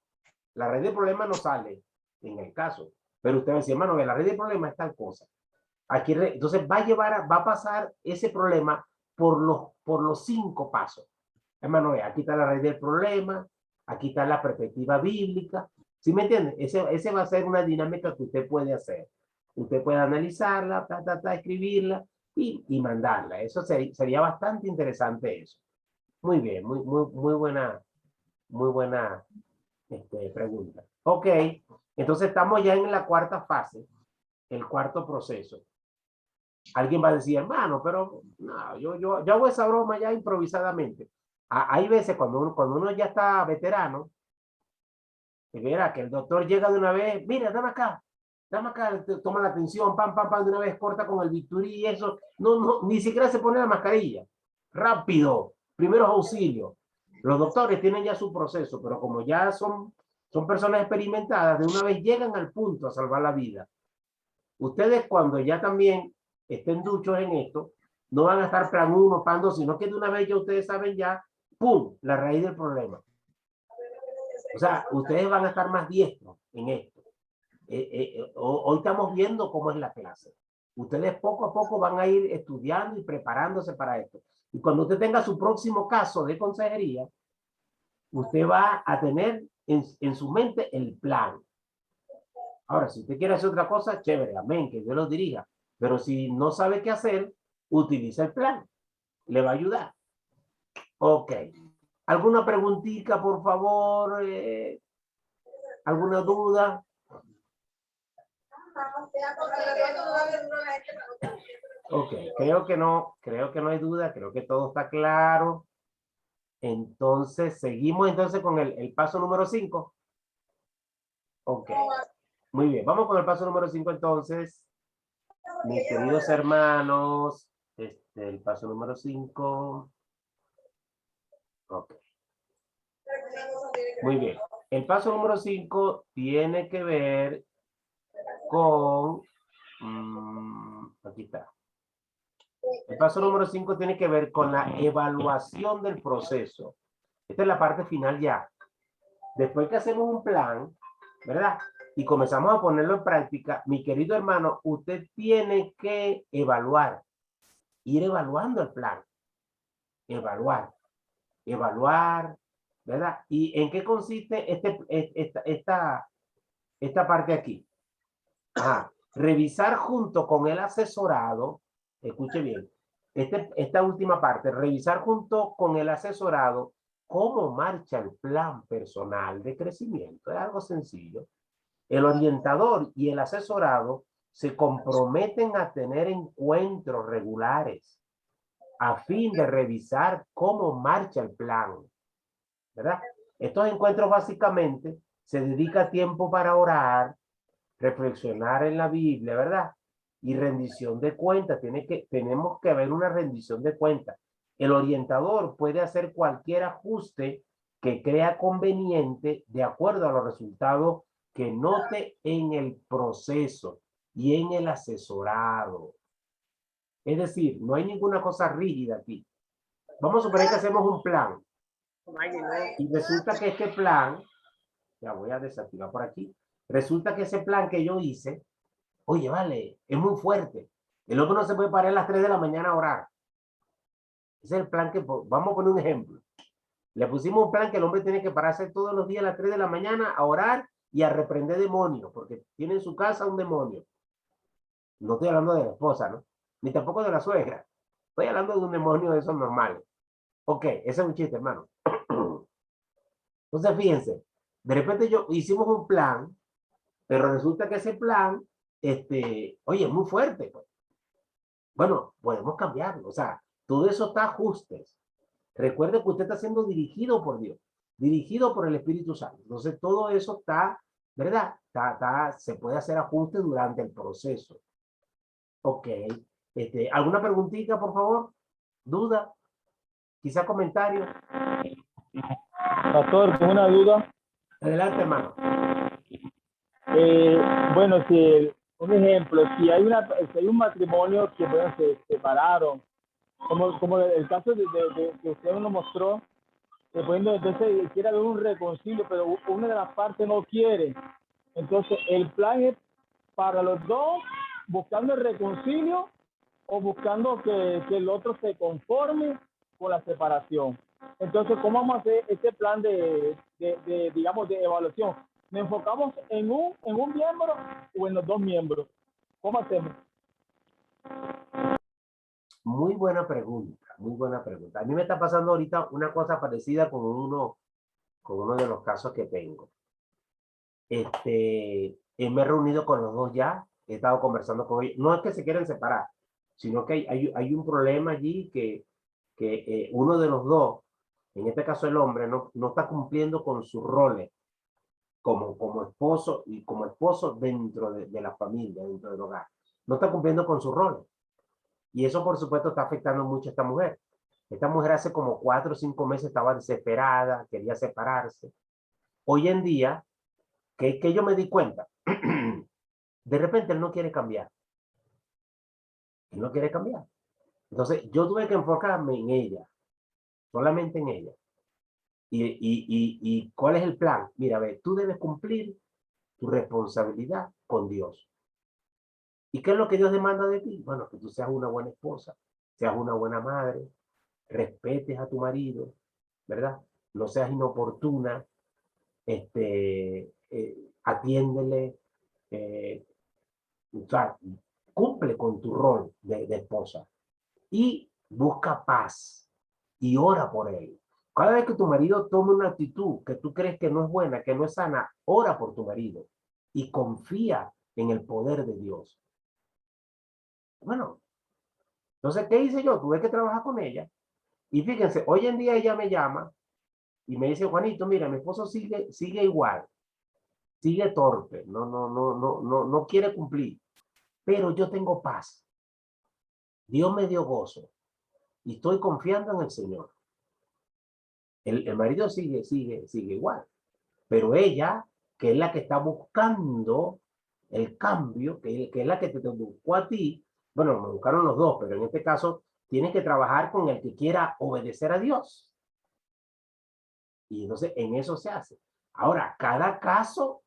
Speaker 1: La raíz del problema no sale en el caso. Pero usted va a decir, hermano, ve, la raíz del problema es tal cosa. Aquí, entonces va a pasar ese problema por los 5 pasos. Hermano, ve, aquí está la raíz del problema, aquí está la perspectiva bíblica. ¿Sí me entiende? Ese va a ser una dinámica que usted puede hacer. Usted puede analizarla, escribirla y mandarla. Eso sería bastante interesante eso. Muy bien, muy buena pregunta. Ok, entonces estamos ya en la 4ª fase, el 4º proceso. Alguien va a decir, hermano, pero no, yo hago esa broma ya improvisadamente. Hay veces cuando uno ya está veterano, y verá que el doctor llega de una vez, mira, dame acá, toma la atención, pam, de una vez corta con el bisturí y eso, no, ni siquiera se pone la mascarilla. Rápido, primeros auxilios. Los doctores tienen ya su proceso, pero como ya son personas experimentadas, de una vez llegan al punto a salvar la vida. Ustedes cuando ya también estén duchos en esto, no van a estar plan 1, plan 2, sino que de una vez ya ustedes saben ya, ¡pum!, la raíz del problema. O sea, ustedes van a estar más diestros en esto. Hoy estamos viendo cómo es la clase. Ustedes poco a poco van a ir estudiando y preparándose para esto. Y cuando usted tenga su próximo caso de consejería, usted va a tener en su mente el plan. Ahora, si usted quiere hacer otra cosa, chévere, amén, que Dios lo dirija. Pero si no sabe qué hacer, utiliza el plan. Le va a ayudar. Ok. ¿Alguna preguntita, por favor? ¿Alguna duda? Ok, creo que no hay duda, creo que todo está claro. Entonces, seguimos entonces con el paso número 5. Ok, muy bien, vamos con el paso número 5 entonces. Mis queridos hermanos, el paso número 5. Ok. Muy bien. El paso número 5 tiene que ver con... aquí está. El paso número 5 tiene que ver con la evaluación del proceso. Esta es la parte final ya. Después que hacemos un plan, ¿verdad? Y comenzamos a ponerlo en práctica, mi querido hermano, usted tiene que evaluar. Ir evaluando el plan. Evaluar, ¿verdad? ¿Y en qué consiste esta parte aquí? Revisar junto con el asesorado, escuche bien, esta última parte, revisar junto con el asesorado cómo marcha el plan personal de crecimiento. Es algo sencillo. El orientador y el asesorado se comprometen a tener encuentros regulares a fin de revisar cómo marcha el plan, ¿verdad? Estos encuentros básicamente se dedica tiempo para orar, reflexionar en la Biblia, ¿verdad? Y rendición de cuentas. Tenemos que haber una rendición de cuentas. El orientador puede hacer cualquier ajuste que crea conveniente de acuerdo a los resultados que note en el proceso y en el asesorado. Es decir, no hay ninguna cosa rígida aquí. Vamos a suponer que hacemos un plan. Y resulta que este plan, ya voy a desactivar por aquí, resulta que ese plan que yo hice, oye, vale, es muy fuerte. El hombre no se puede parar a las 3 de la mañana a orar. Ese es el plan que, vamos a poner un ejemplo. Le pusimos un plan que el hombre tiene que pararse todos los días a las 3 de la mañana a orar y a reprender demonios, porque tiene en su casa un demonio. No estoy hablando de la esposa, ¿no? Ni tampoco de la suegra. Estoy hablando de un demonio de esos normales. Ok, ese es un chiste, hermano. Entonces, fíjense, de repente hicimos un plan, pero resulta que ese plan, oye, es muy fuerte. Pues. Bueno, podemos cambiarlo. O sea, todo eso está ajustes. Recuerde que usted está siendo dirigido por Dios, dirigido por el Espíritu Santo. Entonces, todo eso está, ¿verdad? Se puede hacer ajuste durante el proceso. Ok. ¿Alguna preguntita, por favor? ¿Duda? ¿Quizá comentario?
Speaker 6: Pastor, tengo una duda.
Speaker 1: Adelante, hermano.
Speaker 6: Bueno, un ejemplo, si hay un matrimonio que bueno, se separaron, como el caso que usted nos mostró, bueno, entonces quiere haber un reconcilio, pero una de las partes no quiere. Entonces, el plan es para los dos, buscando el reconcilio o buscando que el otro se conforme con la separación. Entonces, ¿cómo vamos a hacer este plan digamos, de evaluación? ¿Nos enfocamos en un miembro o en los dos miembros? ¿Cómo hacemos?
Speaker 1: Muy buena pregunta, muy buena pregunta. A mí me está pasando ahorita una cosa parecida con uno de los casos que tengo. Me he reunido con los dos ya, he estado conversando con ellos. No es que se quieren separar, sino que hay un problema allí que uno de los dos, en este caso el hombre, no está cumpliendo con sus roles como esposo y como esposo dentro de la familia, dentro del hogar. No está cumpliendo con sus roles. Y eso, por supuesto, está afectando mucho a esta mujer. Esta mujer hace como 4 o 5 meses estaba desesperada, quería separarse. Hoy en día, que yo me di cuenta, de repente él no quiere cambiar. Él no quiere cambiar. Entonces, yo tuve que enfocarme en ella, solamente en ella. ¿Y cuál es el plan? Mira, ve, tú debes cumplir tu responsabilidad con Dios. ¿Y qué es lo que Dios demanda de ti? Bueno, que tú seas una buena esposa, seas una buena madre, respetes a tu marido, ¿verdad? No seas inoportuna, atiéndele, o sea, cumple con tu rol de esposa y busca paz y ora por él. Cada vez que tu marido tome una actitud que tú crees que no es buena, que no es sana, ora por tu marido y confía en el poder de Dios. Bueno, entonces, ¿qué hice yo? Tuve que trabajar con ella. Y fíjense, hoy en día ella me llama y me dice, Juanito, mira, mi esposo sigue igual, sigue torpe, no quiere cumplir, pero yo tengo paz. Dios me dio gozo y estoy confiando en el Señor. El marido sigue igual, pero ella, que es la que está buscando el cambio, que es la que te buscó a ti, bueno, me buscaron los dos, pero en este caso tienes que trabajar con el que quiera obedecer a Dios. Y entonces en eso se hace. Ahora, cada caso,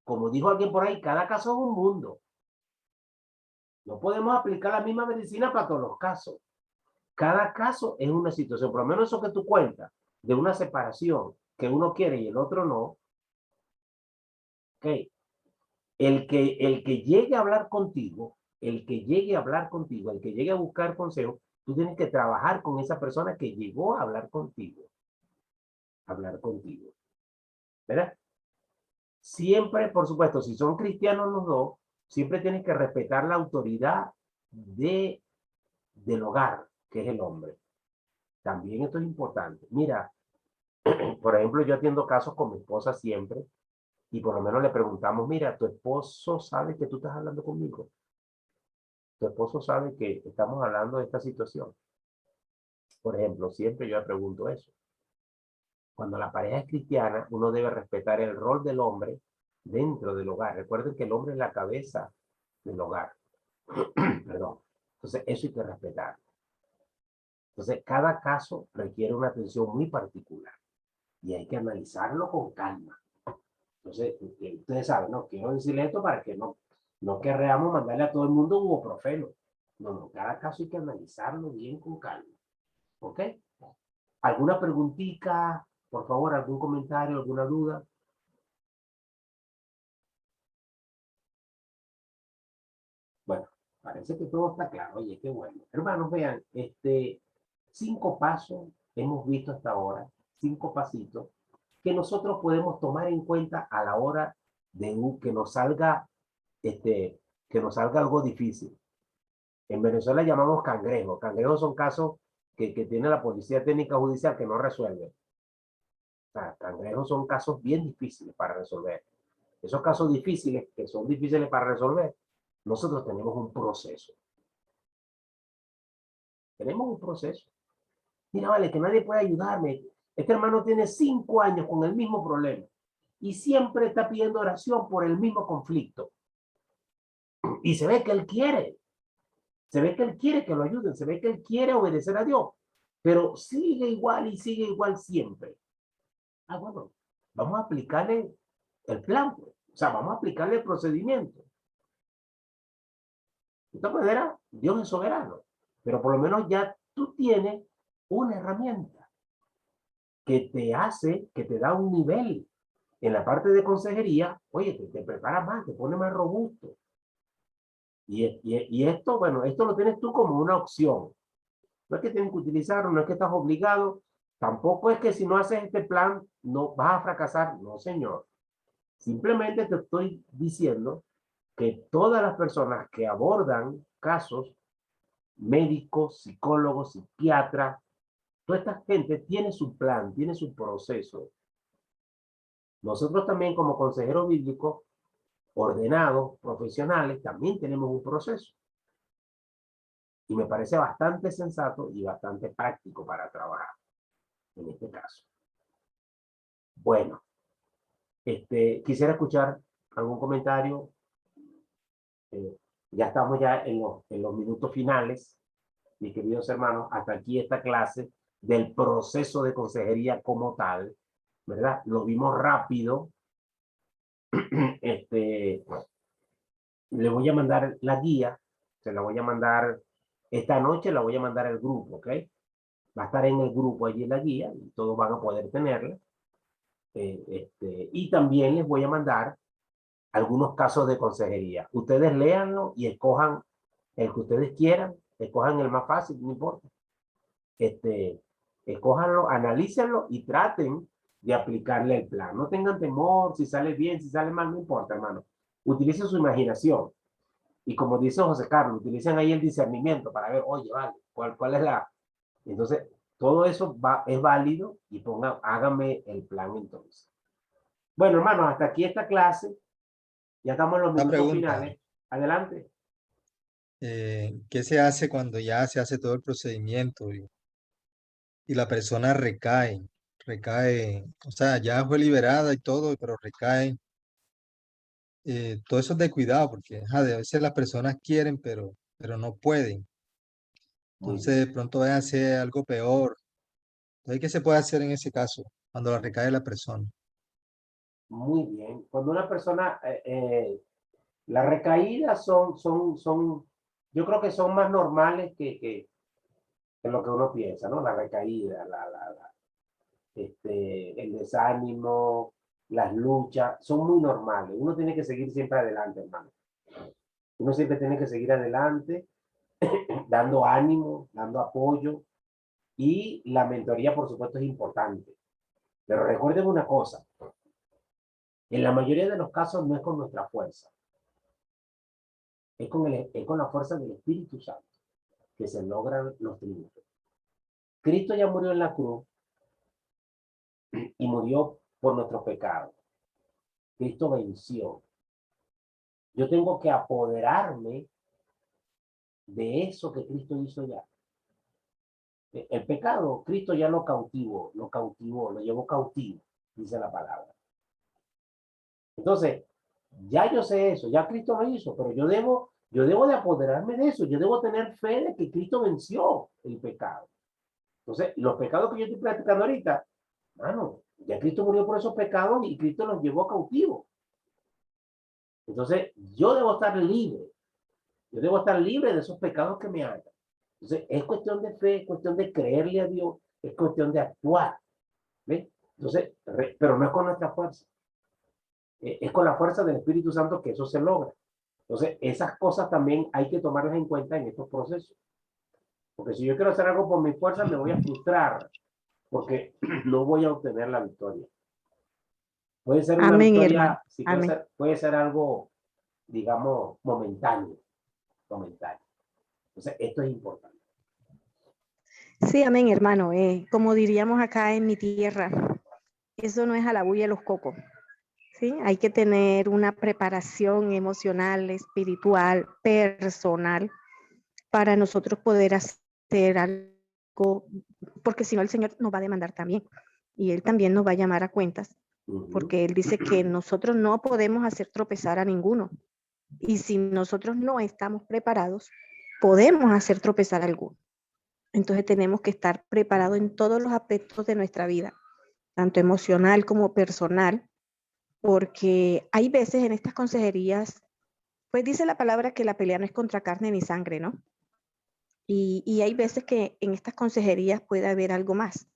Speaker 1: como dijo alguien por ahí, cada caso es un mundo. No podemos aplicar la misma medicina para todos los casos. Cada caso es una situación, por lo menos eso que tú cuentas, de una separación que uno quiere y el otro no. Ok. El que llegue a hablar contigo, el que llegue a buscar consejo, tú tienes que trabajar con esa persona que llegó a hablar contigo. ¿Verdad? Siempre, por supuesto, si son cristianos los dos, siempre tienes que respetar la autoridad del hogar, que es el hombre. También esto es importante. Mira, por ejemplo, yo atiendo casos con mi esposa siempre y por lo menos le preguntamos, mira, ¿tu esposo sabe que tú estás hablando conmigo? ¿Tu esposo sabe que estamos hablando de esta situación? Por ejemplo, siempre yo le pregunto eso. Cuando la pareja es cristiana, uno debe respetar el rol del hombre dentro del hogar. Recuerden que el hombre es la cabeza del hogar. Perdón. Entonces, eso hay que respetar. Entonces, cada caso requiere una atención muy particular y hay que analizarlo con calma. Entonces, ustedes saben, no quiero decirle esto para que no querramos mandarle a todo el mundo ibuprofeno. No, cada caso hay que analizarlo bien con calma. ¿Ok? ¿Alguna preguntita? Por favor, algún comentario, alguna duda. Bueno, parece que todo está claro. Oye, qué bueno. Hermanos, vean, 5 pasos hemos visto hasta ahora, 5 pasitos que nosotros podemos tomar en cuenta a la hora de que nos salga algo difícil. En Venezuela llamamos cangrejos. Cangrejos son casos que tiene la Policía Técnica Judicial que no resuelve. O sea, cangrejos son casos bien difíciles para resolver. Esos casos difíciles, que son difíciles para resolver, nosotros tenemos un proceso. Tenemos un proceso. Mira, vale, que nadie puede ayudarme. Este hermano tiene 5 años con el mismo problema y siempre está pidiendo oración por el mismo conflicto. Y se ve que él quiere. Se ve que él quiere que lo ayuden. Se ve que él quiere obedecer a Dios. Pero sigue igual y sigue igual siempre. Ah, bueno, vamos a aplicarle el plan. Pues. O sea, vamos a aplicarle el procedimiento. De esta manera, Dios es soberano. Pero por lo menos ya tú tienes una herramienta que te hace, que te da un nivel en la parte de consejería. Oye, te prepara más, te pone más robusto. Y esto, bueno, esto lo tienes tú como una opción. No es que tienes que utilizarlo, no es que estás obligado. Tampoco es que si no haces este plan, no vas a fracasar. No, señor. Simplemente te estoy diciendo que todas las personas que abordan casos, médicos, psicólogos, psiquiatras, toda esta gente tiene su plan, tiene su proceso. Nosotros también como consejeros bíblicos, ordenados, profesionales, también tenemos un proceso. Y me parece bastante sensato y bastante práctico para trabajar en este caso. Bueno, quisiera escuchar algún comentario. Ya estamos ya en los minutos finales, mis queridos hermanos. Hasta aquí esta clase del proceso de consejería como tal, ¿verdad? Lo vimos rápido. Le voy a mandar la guía, se la voy a mandar esta noche, la voy a mandar al grupo, ¿ok? Va a estar en el grupo allí en la guía y todos van a poder tenerla. Y también les voy a mandar algunos casos de consejería. Ustedes léanlo y escojan el que ustedes quieran, escojan el más fácil, no importa. Escójanlo, analícenlo y traten de aplicarle el plan. No tengan temor, si sale bien, si sale mal, no importa, hermano. Utilicen su imaginación. Y como dice José Carlos, utilicen ahí el discernimiento para ver, oye, vale, ¿cuál es la...? Entonces, todo eso es válido y háganme el plan entonces. Bueno, hermano, hasta aquí esta clase. Ya estamos en los
Speaker 7: Una
Speaker 1: minutos
Speaker 7: pregunta,
Speaker 1: finales. Adelante.
Speaker 7: ¿qué se hace cuando ya se hace todo el procedimiento y la persona recae? Recae, o sea, ya fue liberada y todo, pero recae. Todo eso es de cuidado porque a veces las personas quieren, pero no pueden.
Speaker 1: Muy
Speaker 7: Entonces,
Speaker 1: bien.
Speaker 7: de pronto va a hacer algo peor. Entonces, ¿qué se puede hacer en ese caso cuando la recae la persona?
Speaker 1: Muy bien. Cuando una persona, las recaídas yo creo que son más normales que lo que uno piensa, ¿no? La recaída, el desánimo, las luchas, son muy normales. Uno tiene que seguir siempre adelante, hermano. Uno siempre tiene que seguir adelante, dando ánimo, dando apoyo. Y la mentoría, por supuesto, es importante. Pero recuerden una cosa. En la mayoría de los casos no es con nuestra fuerza. Es con la fuerza del Espíritu Santo que se logran los triunfos. Cristo ya murió en la cruz y murió por nuestros pecados. Cristo venció. Yo tengo que apoderarme de eso que Cristo hizo ya. El pecado, Cristo ya lo cautivó, lo llevó cautivo, dice la palabra. Entonces, ya yo sé eso, ya Cristo lo hizo, pero yo debo de apoderarme de eso, yo debo tener fe de que Cristo venció el pecado. Entonces, los pecados que yo estoy practicando ahorita, mano, ya Cristo murió por esos pecados y Cristo los llevó cautivo. Entonces, yo debo estar libre. Yo debo estar libre de esos pecados que me hagan. Entonces, es cuestión de fe, es cuestión de creerle a Dios, es cuestión de actuar. ¿Ves? Entonces, pero no es con nuestra fuerza. Es con la fuerza del Espíritu Santo que eso se logra. Entonces, esas cosas también hay que tomarlas en cuenta en estos procesos. Porque si yo quiero hacer algo por mi fuerza, me voy a frustrar porque no voy a obtener la victoria. Puede ser una
Speaker 4: Amén,
Speaker 1: victoria,
Speaker 4: hermano.
Speaker 1: sí,
Speaker 4: Amén.
Speaker 1: puede ser algo, digamos, momentáneo. Entonces, esto es importante.
Speaker 4: Sí, amén, hermano. Como diríamos acá en mi tierra, eso no es a la bulla de los cocos. ¿Sí? Hay que tener una preparación emocional, espiritual, personal, para nosotros poder hacer algo, porque si no el Señor nos va a demandar también. Y Él también nos va a llamar a cuentas, porque Él dice que nosotros no podemos hacer tropezar a ninguno. Y si nosotros no estamos preparados, podemos hacer tropezar a alguno. Entonces tenemos que estar preparados en todos los aspectos de nuestra vida, tanto emocional como personal, porque hay veces en estas consejerías, pues dice la palabra que la pelea no es contra carne ni sangre, ¿no? Y hay veces que en estas consejerías puede haber algo más,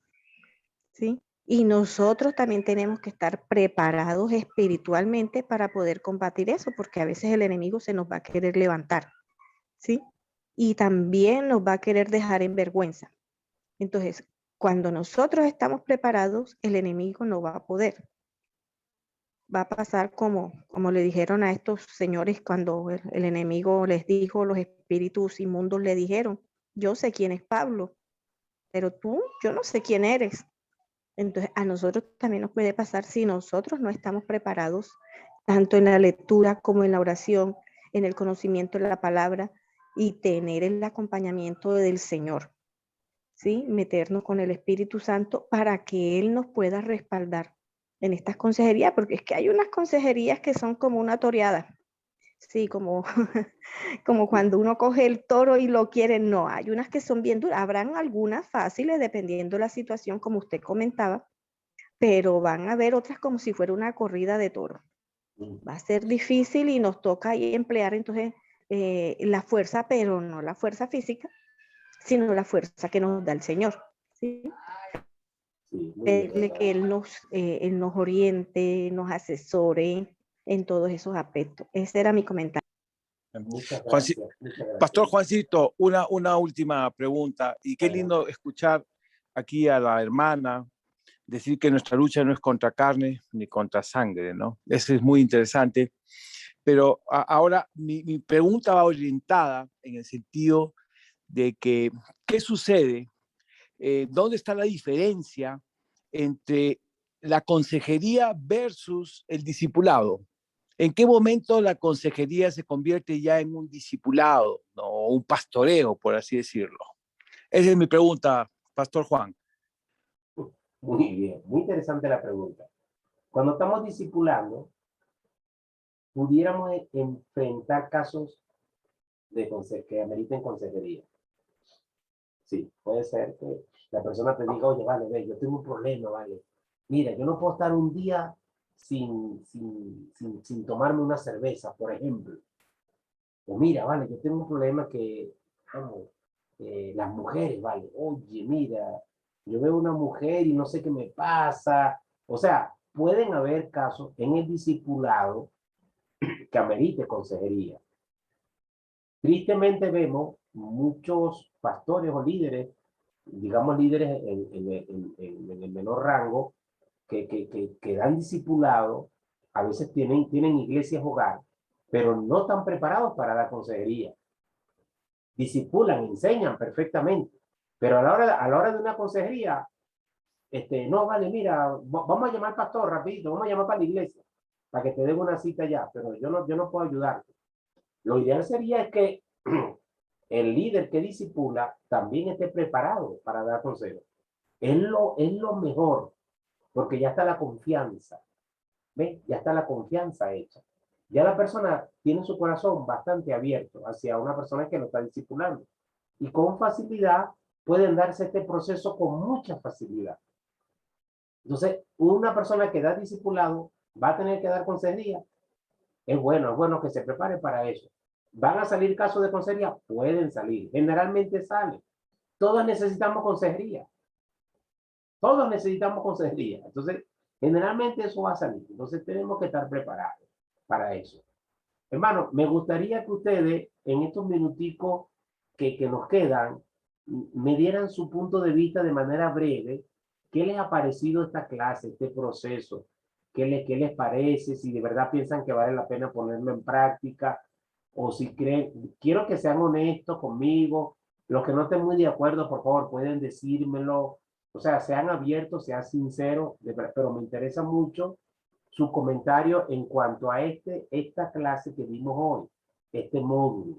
Speaker 4: ¿sí? Y nosotros también tenemos que estar preparados espiritualmente para poder combatir eso, porque a veces el enemigo se nos va a querer levantar, ¿sí? Y también nos va a querer dejar en vergüenza. Entonces, cuando nosotros estamos preparados, el enemigo no va a poder. Va a pasar como le dijeron a estos señores cuando el enemigo les dijo, los espíritus inmundos le dijeron, yo sé quién es Pablo, pero tú, yo no sé quién eres. Entonces, a nosotros también nos puede pasar si nosotros no estamos preparados, tanto en la lectura como en la oración, en el conocimiento de la palabra y tener el acompañamiento del Señor, ¿sí? Meternos con el Espíritu Santo para que Él nos pueda respaldar en estas consejerías, porque es que hay unas consejerías que son como una toreada, sí, como, como cuando uno coge el toro y lo quiere, no, hay unas que son bien duras, habrán algunas fáciles dependiendo de la situación, como usted comentaba, pero van a haber otras como si fuera una corrida de toros. Va a ser difícil y nos toca ahí emplear entonces la fuerza, pero no la fuerza física, sino la fuerza que nos da el Señor, ¿sí?
Speaker 1: Sí, muy bien,
Speaker 4: Pedirle que Él nos oriente, nos asesore en todos esos aspectos. Ese era mi comentario.
Speaker 1: muchas
Speaker 5: Juanci-
Speaker 1: gracias, muchas gracias.
Speaker 5: Pastor Juancito, una última pregunta. Y qué lindo escuchar aquí a la hermana decir que nuestra lucha no es contra carne ni contra sangre, ¿no? Eso es muy interesante. Pero ahora mi pregunta va orientada en el sentido de que, ¿qué sucede? ¿Dónde está la diferencia entre la consejería versus el discipulado? ¿En qué momento la consejería se convierte ya en un discipulado, ¿no? O un pastoreo, por así decirlo? Esa es mi pregunta, Pastor Juan.
Speaker 1: Muy bien, muy interesante la pregunta. Cuando estamos discipulando, pudiéramos enfrentar casos que ameriten consejería. Sí, puede ser que la persona te diga, oye, vale, ve, yo tengo un problema, vale. Mira, yo no puedo estar un día sin tomarme una cerveza, por ejemplo. O mira, vale, yo tengo un problema que, vamos, las mujeres, vale. Oye, mira, yo veo una mujer y no sé qué me pasa. O sea, pueden haber casos en el discipulado que amerite consejería. Tristemente vemos muchos pastores o líderes, digamos líderes en el menor rango, que dan discipulado, a veces tienen iglesias hogar, pero no están preparados para dar consejería. Discipulan, enseñan perfectamente, pero a la hora de una consejería, no, vale, mira, vamos a llamar al pastor rapidito, vamos a llamar para la iglesia, para que te den una cita ya, pero yo no puedo ayudarte. Lo ideal sería que el líder que discipula también esté preparado para dar consejos. Es lo mejor, porque ya está la confianza. ¿Ves? Ya está la confianza hecha. Ya la persona tiene su corazón bastante abierto hacia una persona que lo está discipulando. Y con facilidad pueden darse este proceso con mucha facilidad. Entonces, una persona que da discipulado va a tener que dar consejería. Es bueno que se prepare para eso. ¿Van a salir casos de consejería? Pueden salir. Generalmente salen. Todos necesitamos consejería. Todos necesitamos consejería. Entonces, generalmente eso va a salir. Entonces, tenemos que estar preparados para eso. Hermano, me gustaría que ustedes, en estos minuticos que nos quedan, me dieran su punto de vista de manera breve. ¿Qué les ha parecido esta clase, este proceso? ¿Qué les parece? Si de verdad piensan que vale la pena ponerlo en práctica, o si creen, quiero que sean honestos conmigo, Los que no estén muy de acuerdo, por favor, pueden decírmelo. O sea, sean abiertos, sean sinceros, pero me interesa mucho su comentario en cuanto a esta clase que vimos hoy, este módulo.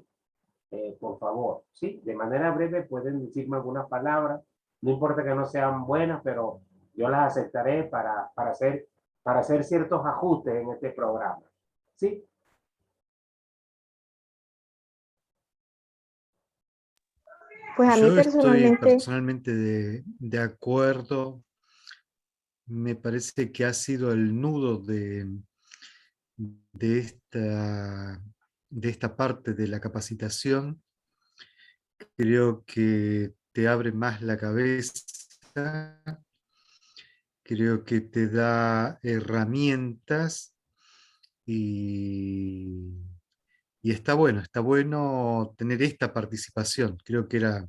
Speaker 1: Por favor, ¿sí? De manera breve pueden decirme algunas palabras. No importa que no sean buenas, pero yo las aceptaré para hacer ciertos ajustes en este programa. ¿Sí?
Speaker 4: Pues a mí
Speaker 2: Yo estoy
Speaker 4: personalmente,
Speaker 2: personalmente de acuerdo. Me parece que ha sido el nudo de esta parte de la capacitación. Creo que te abre más la cabeza, creo que te da herramientas y está bueno tener esta participación. Creo que era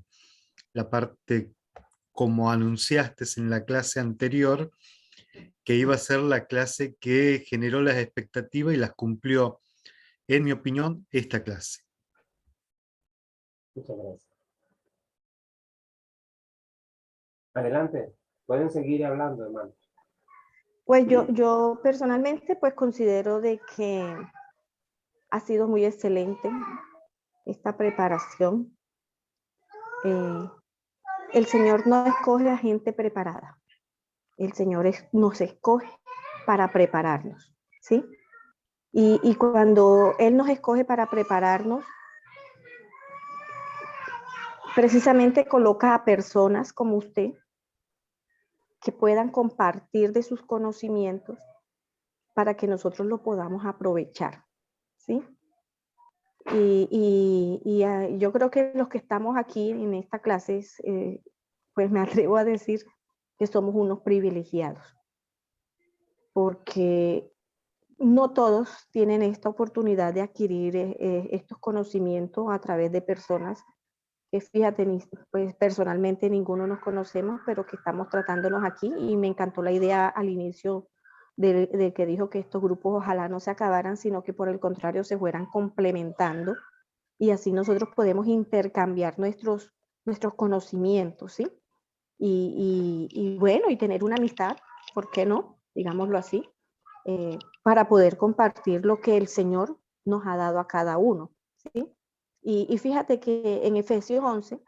Speaker 2: la parte, como anunciaste en la clase anterior, que iba a ser la clase que generó las expectativas y las cumplió, en mi opinión, esta clase.
Speaker 1: Muchas gracias. Adelante. Pueden seguir hablando, hermano.
Speaker 4: pues yo personalmente pues considero de que ha sido muy excelente esta preparación. El Señor no escoge a gente preparada. El Señor nos escoge para prepararnos, ¿sí? Y cuando Él nos escoge para prepararnos, precisamente coloca a personas como usted que puedan compartir de sus conocimientos para que nosotros lo podamos aprovechar, ¿sí? Yo creo que los que estamos aquí en esta clase, pues me atrevo a decir que somos unos privilegiados, porque no todos tienen esta oportunidad de adquirir estos conocimientos a través de personas que, fíjate, pues personalmente ninguno nos conocemos, pero que estamos tratándonos aquí, y me encantó la idea al inicio de que dijo que estos grupos ojalá no se acabaran, sino que por el contrario se fueran complementando, y así nosotros podemos intercambiar nuestros conocimientos, ¿sí? Y bueno, y tener una amistad, ¿por qué no? Digámoslo así, para poder compartir lo que el Señor nos ha dado a cada uno, ¿sí? Y fíjate que en Efesios 11,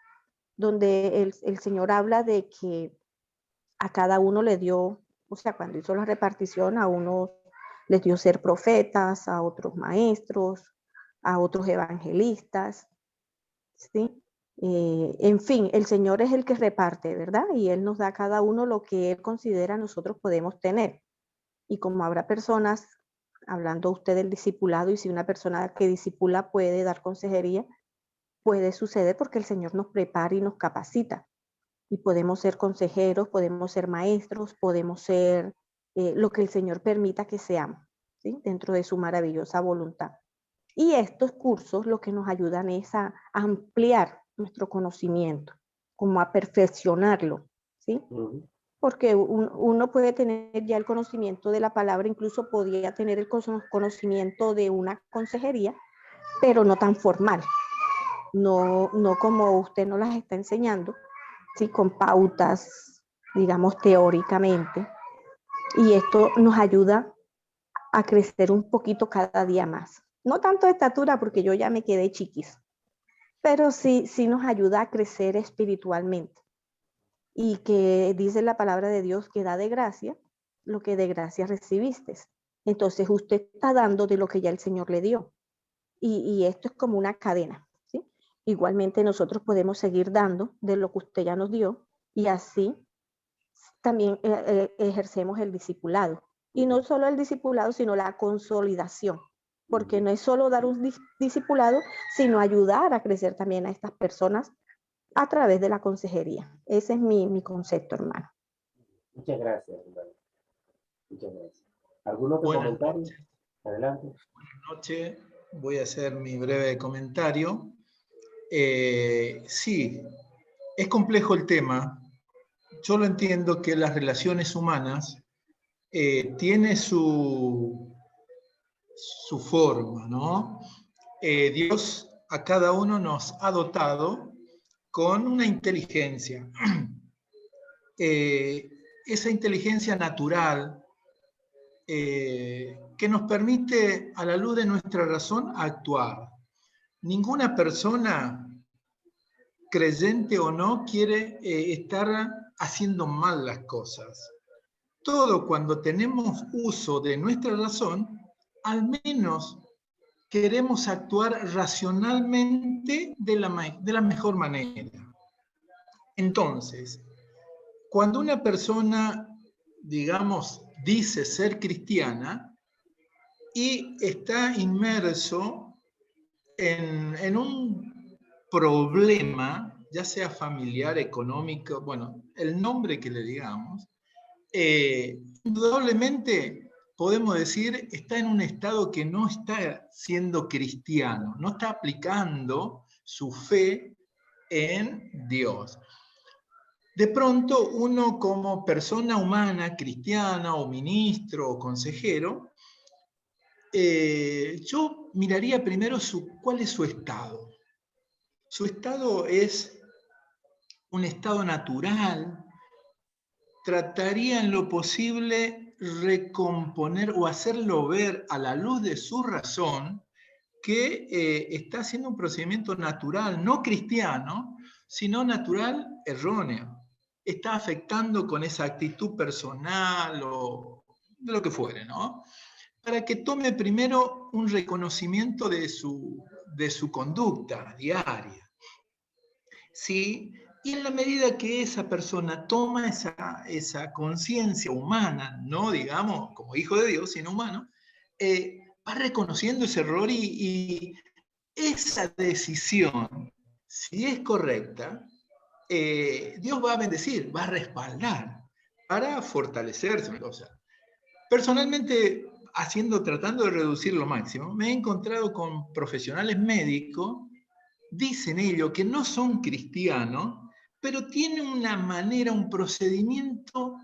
Speaker 4: donde el Señor habla de que a cada uno le dio, o sea, cuando hizo la repartición, a unos les dio ser profetas, a otros maestros, a otros evangelistas, ¿sí? En fin, el Señor es el que reparte, ¿verdad? Y Él nos da a cada uno lo que Él considera nosotros podemos tener. Y como habrá personas, hablando usted del discipulado, y si una persona que discipula puede dar consejería, puede suceder porque el Señor nos prepara y nos capacita. Y podemos ser consejeros, podemos ser maestros, podemos ser lo que el Señor permita que seamos, ¿sí? Dentro de su maravillosa voluntad. Y estos cursos lo que nos ayudan es a ampliar nuestro conocimiento, como a perfeccionarlo, ¿sí? Porque uno puede tener ya el conocimiento de la palabra, incluso podría tener el conocimiento de una consejería, pero no tan formal, no como usted nos las está enseñando, ¿sí? Con pautas, digamos, teóricamente. Y esto nos ayuda a crecer un poquito cada día más. No tanto de estatura, porque yo ya me quedé chiquis, pero sí nos ayuda a crecer espiritualmente. Y que dice la palabra de Dios que da de gracia lo que de gracia recibiste. Entonces usted está dando de lo que ya el Señor le dio. Y esto es como una cadena, ¿sí? Igualmente nosotros podemos seguir dando de lo que usted ya nos dio, y así también ejercemos el discipulado. Y no solo el discipulado, sino la consolidación, porque no es solo dar un discipulado, sino ayudar a crecer también a estas personas a través de la consejería. Ese es mi concepto, hermano.
Speaker 1: Muchas gracias, hermano. Muchas gracias. ¿Algún otro comentario? Adelante.
Speaker 8: Buenas noches. Voy a hacer mi breve comentario. Sí, es complejo el tema. Yo lo entiendo que las relaciones humanas tiene su forma, ¿no? Dios a cada uno nos ha dotado con una inteligencia. Esa inteligencia natural que nos permite, a la luz de nuestra razón, actuar. Ninguna persona, creyente o no, quiere estar haciendo mal las cosas. Todo cuando tenemos uso de nuestra razón, al menos queremos actuar racionalmente de la mejor manera. Entonces, cuando una persona, digamos, dice ser cristiana y está inmerso en un problema, ya sea familiar, económico, bueno, el nombre que le digamos, indudablemente podemos decir está en un estado que no está siendo cristiano, no está aplicando su fe en Dios. De pronto uno como persona humana, cristiana o ministro o consejero, yo miraría primero cuál es su estado. Su estado es un estado natural. Trataría en lo posible recomponer o hacerlo ver a la luz de su razón que está haciendo un procedimiento natural, no cristiano, sino natural erróneo. Está afectando con esa actitud personal o de lo que fuere, ¿no? Para que tome primero un reconocimiento de su conducta diaria. ¿Sí? Y en la medida que esa persona toma esa conciencia humana, no digamos como hijo de Dios, sino humano, va reconociendo ese error y esa decisión, si es correcta, Dios va a bendecir, va a respaldar para fortalecerse. O sea, personalmente, tratando de reducir lo máximo, me he encontrado con profesionales médicos, dicen ellos que no son cristianos, pero tienen una manera, un procedimiento,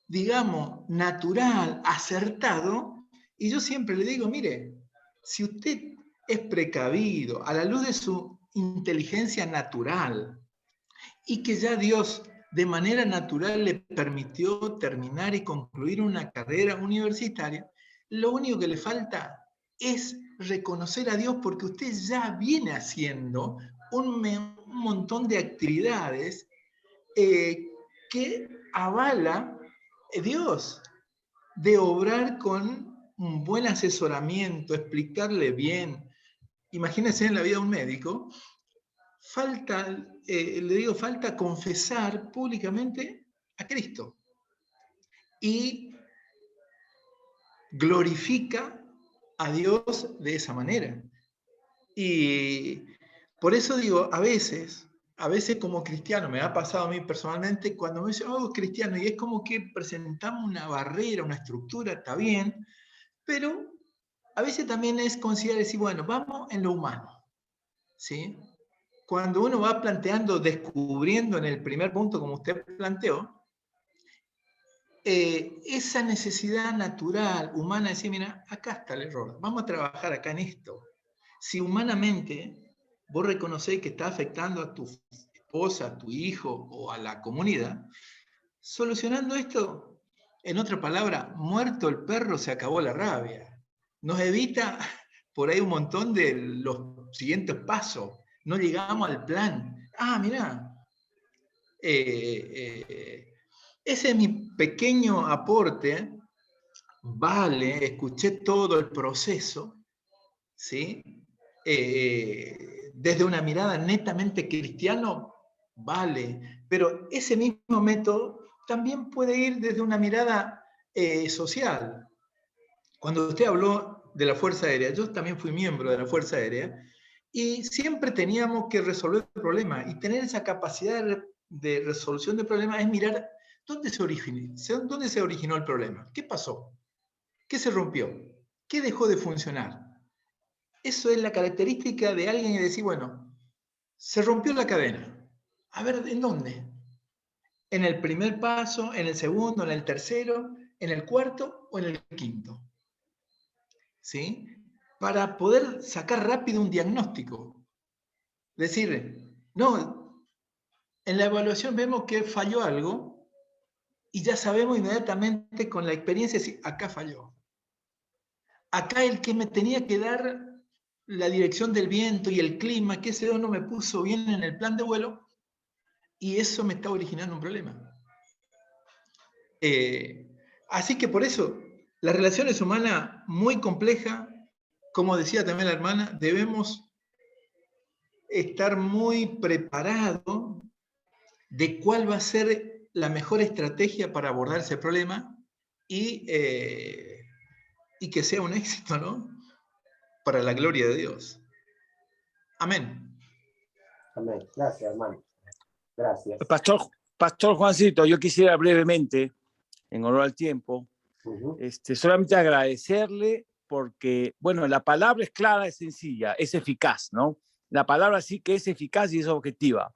Speaker 8: digamos, natural, acertado, y yo siempre le digo, mire, si usted es precavido a la luz de su inteligencia natural y que ya Dios de manera natural le permitió terminar y concluir una carrera universitaria, lo único que le falta es reconocer a Dios porque usted ya viene haciendo un montón de actividades que avala Dios, de obrar con un buen asesoramiento, explicarle bien. Imagínense en la vida de un médico, falta confesar públicamente a Cristo. Y glorifica a Dios de esa manera. Y por eso digo, a veces como cristiano, me ha pasado a mí personalmente, cuando me dicen, oh, cristiano, y es como que presentamos una barrera, una estructura, está bien, pero a veces también es considerar decir, bueno, vamos en lo humano, ¿sí? Cuando uno va planteando, descubriendo en el primer punto, como usted planteó, esa necesidad natural, humana, de decir, mira, acá está el error, vamos a trabajar acá en esto. Si humanamente vos reconocés que está afectando a tu esposa, a tu hijo o a la comunidad, solucionando esto, en otra palabra, muerto el perro, se acabó la rabia. Nos evita por ahí un montón de los siguientes pasos. No llegamos al plan. Ah, mirá, ese es mi pequeño aporte. Vale, escuché todo el proceso, ¿sí? Desde una mirada netamente cristiano, vale, pero ese mismo método también puede ir desde una mirada social. Cuando usted habló de la Fuerza Aérea, yo también fui miembro de la Fuerza Aérea y siempre teníamos que resolver problemas y tener esa capacidad de resolución de problemas es mirar dónde se originó el problema, qué pasó, qué se rompió, qué dejó de funcionar. Eso es la característica de alguien y decir, bueno, se rompió la cadena. A ver, ¿en dónde? ¿En el primer paso, en el segundo, en el tercero, en el cuarto o en el quinto? ¿Sí? Para poder sacar rápido un diagnóstico. Decir, no, en la evaluación vemos que falló algo y ya sabemos inmediatamente con la experiencia si acá falló. Acá el que me tenía que dar la dirección del viento y el clima, que ese no me puso bien en el plan de vuelo, y eso me está originando un problema. Así que por eso, la relación es humana muy compleja, como decía también la hermana, debemos estar muy preparados de cuál va a ser la mejor estrategia para abordar ese problema y que sea un éxito, ¿no? Para la gloria de Dios. Amén.
Speaker 1: Amén. Gracias, hermano. Gracias.
Speaker 5: Pastor Juancito, yo quisiera brevemente, en honor al tiempo, solamente agradecerle porque, bueno, la palabra es clara, es sencilla, es eficaz, ¿no? La palabra sí que es eficaz y es objetiva.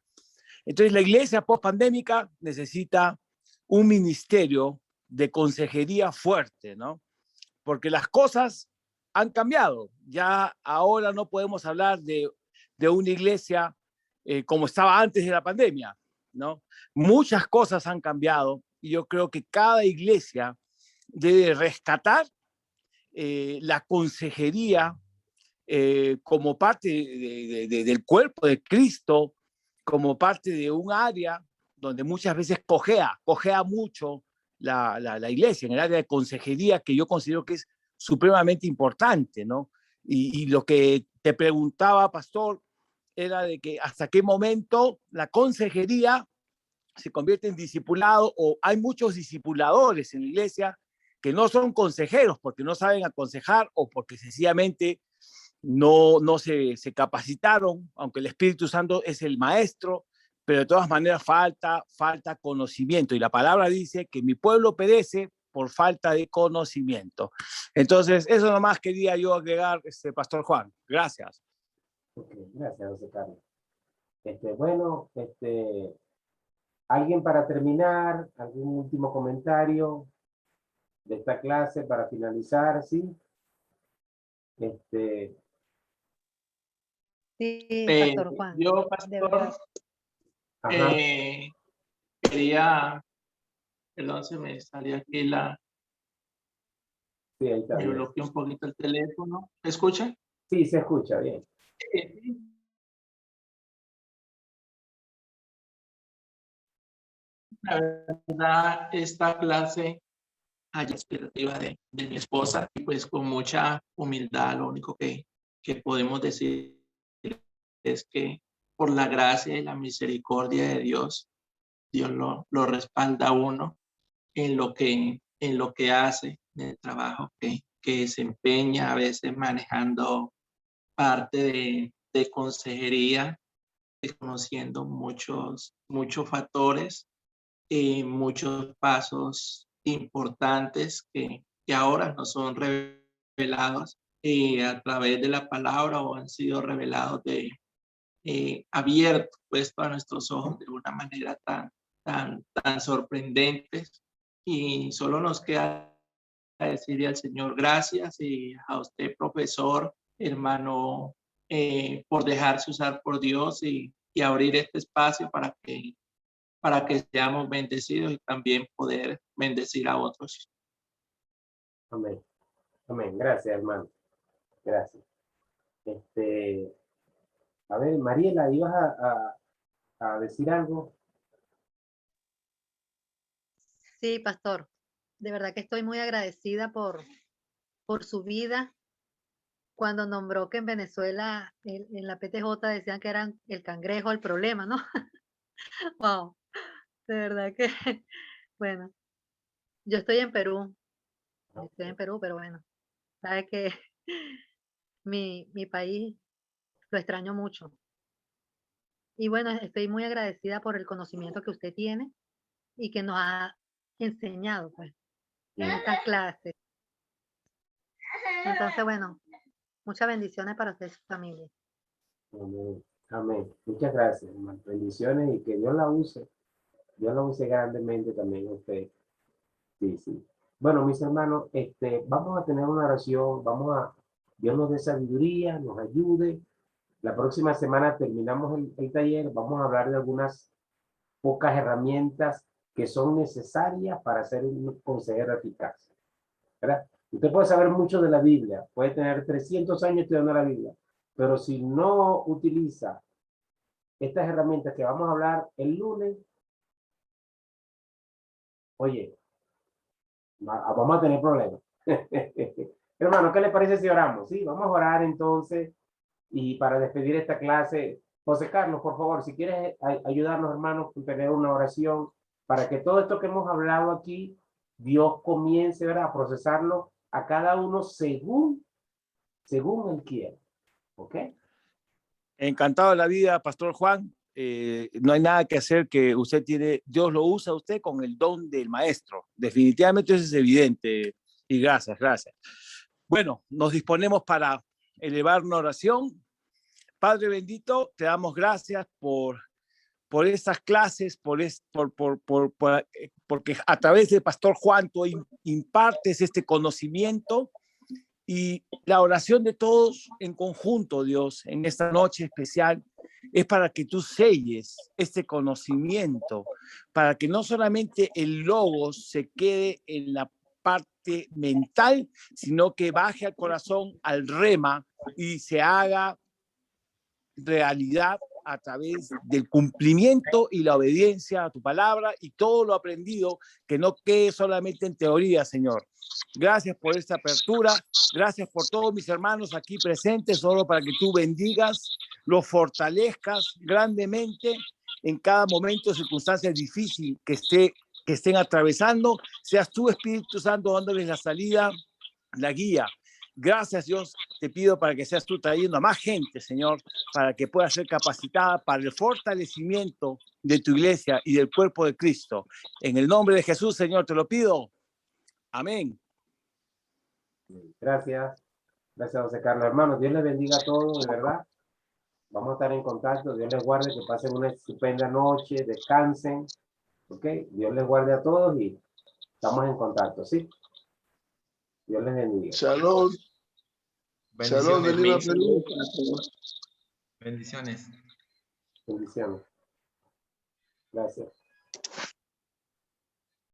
Speaker 5: Entonces, la iglesia post-pandémica necesita un ministerio de consejería fuerte, ¿no? Porque las cosas han cambiado. Ya ahora no podemos hablar de una iglesia como estaba antes de la pandemia, ¿no? Muchas cosas han cambiado y yo creo que cada iglesia debe rescatar la consejería como parte del cuerpo de Cristo, como parte de un área donde muchas veces cojea mucho la iglesia, en el área de consejería, que yo considero que es supremamente importante, ¿no? Y lo que te preguntaba, pastor, era de que hasta qué momento la consejería se convierte en discipulado, o hay muchos discipuladores en la iglesia que no son consejeros porque no saben aconsejar o porque sencillamente no se capacitaron, aunque el Espíritu Santo es el maestro, pero de todas maneras falta conocimiento. Y la palabra dice que mi pueblo perece por falta de conocimiento. Entonces, eso nomás quería yo agregar, Pastor Juan. Gracias.
Speaker 1: Okay, gracias, José Carlos. Bueno, ¿alguien para terminar? ¿Algún último comentario de esta clase para finalizar? ¿Sí?
Speaker 9: Sí, Pastor Juan.
Speaker 3: Yo, pastor, quería, perdón, se me salió aquí
Speaker 1: Sí, ahí está
Speaker 3: me
Speaker 1: bien.
Speaker 3: bloqueó un poquito el teléfono. ¿Me escuchan?
Speaker 1: Sí, se escucha bien.
Speaker 3: La verdad, esta clase hay expectativa de mi esposa, y pues con mucha humildad lo único que podemos decir es que por la gracia y la misericordia de Dios, Dios lo respalda a uno en lo que hace, en el trabajo que desempeña, a veces manejando parte de consejería, conociendo muchos factores, muchos pasos importantes que ahora no son revelados a través de la palabra, o han sido revelados abiertos, puesto a nuestros ojos de una manera tan sorprendente, y solo nos queda decirle al Señor gracias, y a usted, profesor, hermano, por dejarse usar por Dios y abrir este espacio para que seamos bendecidos y también poder bendecir a otros.
Speaker 1: Amén. Amén. Gracias, hermano. Gracias. A ver, Mariela, ¿ibas a decir algo?
Speaker 9: Sí, Pastor. De verdad que estoy muy agradecida por su vida. Cuando nombró que en Venezuela, en la PTJ, decían que eran el cangrejo el problema, ¿no? Wow, de verdad que, bueno, yo estoy en Perú, pero bueno, sabe que mi país lo extraño mucho. Y bueno, estoy muy agradecida por el conocimiento que usted tiene y que nos ha enseñado, pues, en estas clases. Entonces, bueno, muchas bendiciones para usted y su familia.
Speaker 1: Amén. Amén. Muchas gracias, hermano. Bendiciones, y que Dios la use. Dios la use grandemente también a usted. Sí, sí. Bueno, mis hermanos, vamos a tener una oración. Dios nos dé sabiduría, nos ayude. La próxima semana terminamos el taller. Vamos a hablar de algunas pocas herramientas que son necesarias para ser un consejero eficaz, ¿verdad? Usted puede saber mucho de la Biblia, puede tener 300 años estudiando la Biblia, pero si no utiliza estas herramientas que vamos a hablar el lunes, oye, vamos a tener problemas. Hermano, ¿qué le parece si oramos? Sí, vamos a orar entonces. Y para despedir esta clase, José Carlos, por favor, si quieres ayudarnos, hermanos, con tener una oración para que todo esto que hemos hablado aquí, Dios comience, ¿verdad?, a procesarlo a cada uno según Él quiera. ¿Ok?
Speaker 5: Encantado de la vida, Pastor Juan. No hay nada que hacer, que usted tiene, Dios lo usa a usted con el don del maestro. Definitivamente eso es evidente. Y gracias, gracias. Bueno, nos disponemos para elevar una oración. Padre bendito, te damos gracias por estas clases, porque a través del Pastor Juan tú impartes este conocimiento, y la oración de todos en conjunto, Dios, en esta noche especial, es para que tú selles este conocimiento, para que no solamente el logos se quede en la parte mental, sino que baje al corazón, al rema, y se haga realidad a través del cumplimiento y la obediencia a tu palabra, y todo lo aprendido, que no quede solamente en teoría, Señor. Gracias por esta apertura, gracias por todos mis hermanos aquí presentes, solo para que tú bendigas, los fortalezcas grandemente en cada momento de circunstancia difícil que estén atravesando. Seas tú, Espíritu Santo, dándoles la salida, la guía. Gracias, Dios, te pido para que seas tú trayendo a más gente, Señor, para que pueda ser capacitada para el fortalecimiento de tu iglesia y del cuerpo de Cristo. En el nombre de Jesús, Señor, te lo pido. Amén.
Speaker 1: Gracias. Gracias, José Carlos. Hermanos, Dios les bendiga a todos, de verdad. Vamos a estar en contacto. Dios les guarde, que pasen una estupenda noche, descansen. ¿Ok? Dios les guarde a todos y estamos en contacto, ¿sí? Dios les bendiga.
Speaker 10: Shalom. Shalom de Lima, Perú.
Speaker 11: Bendiciones.
Speaker 1: Bendiciones. Gracias.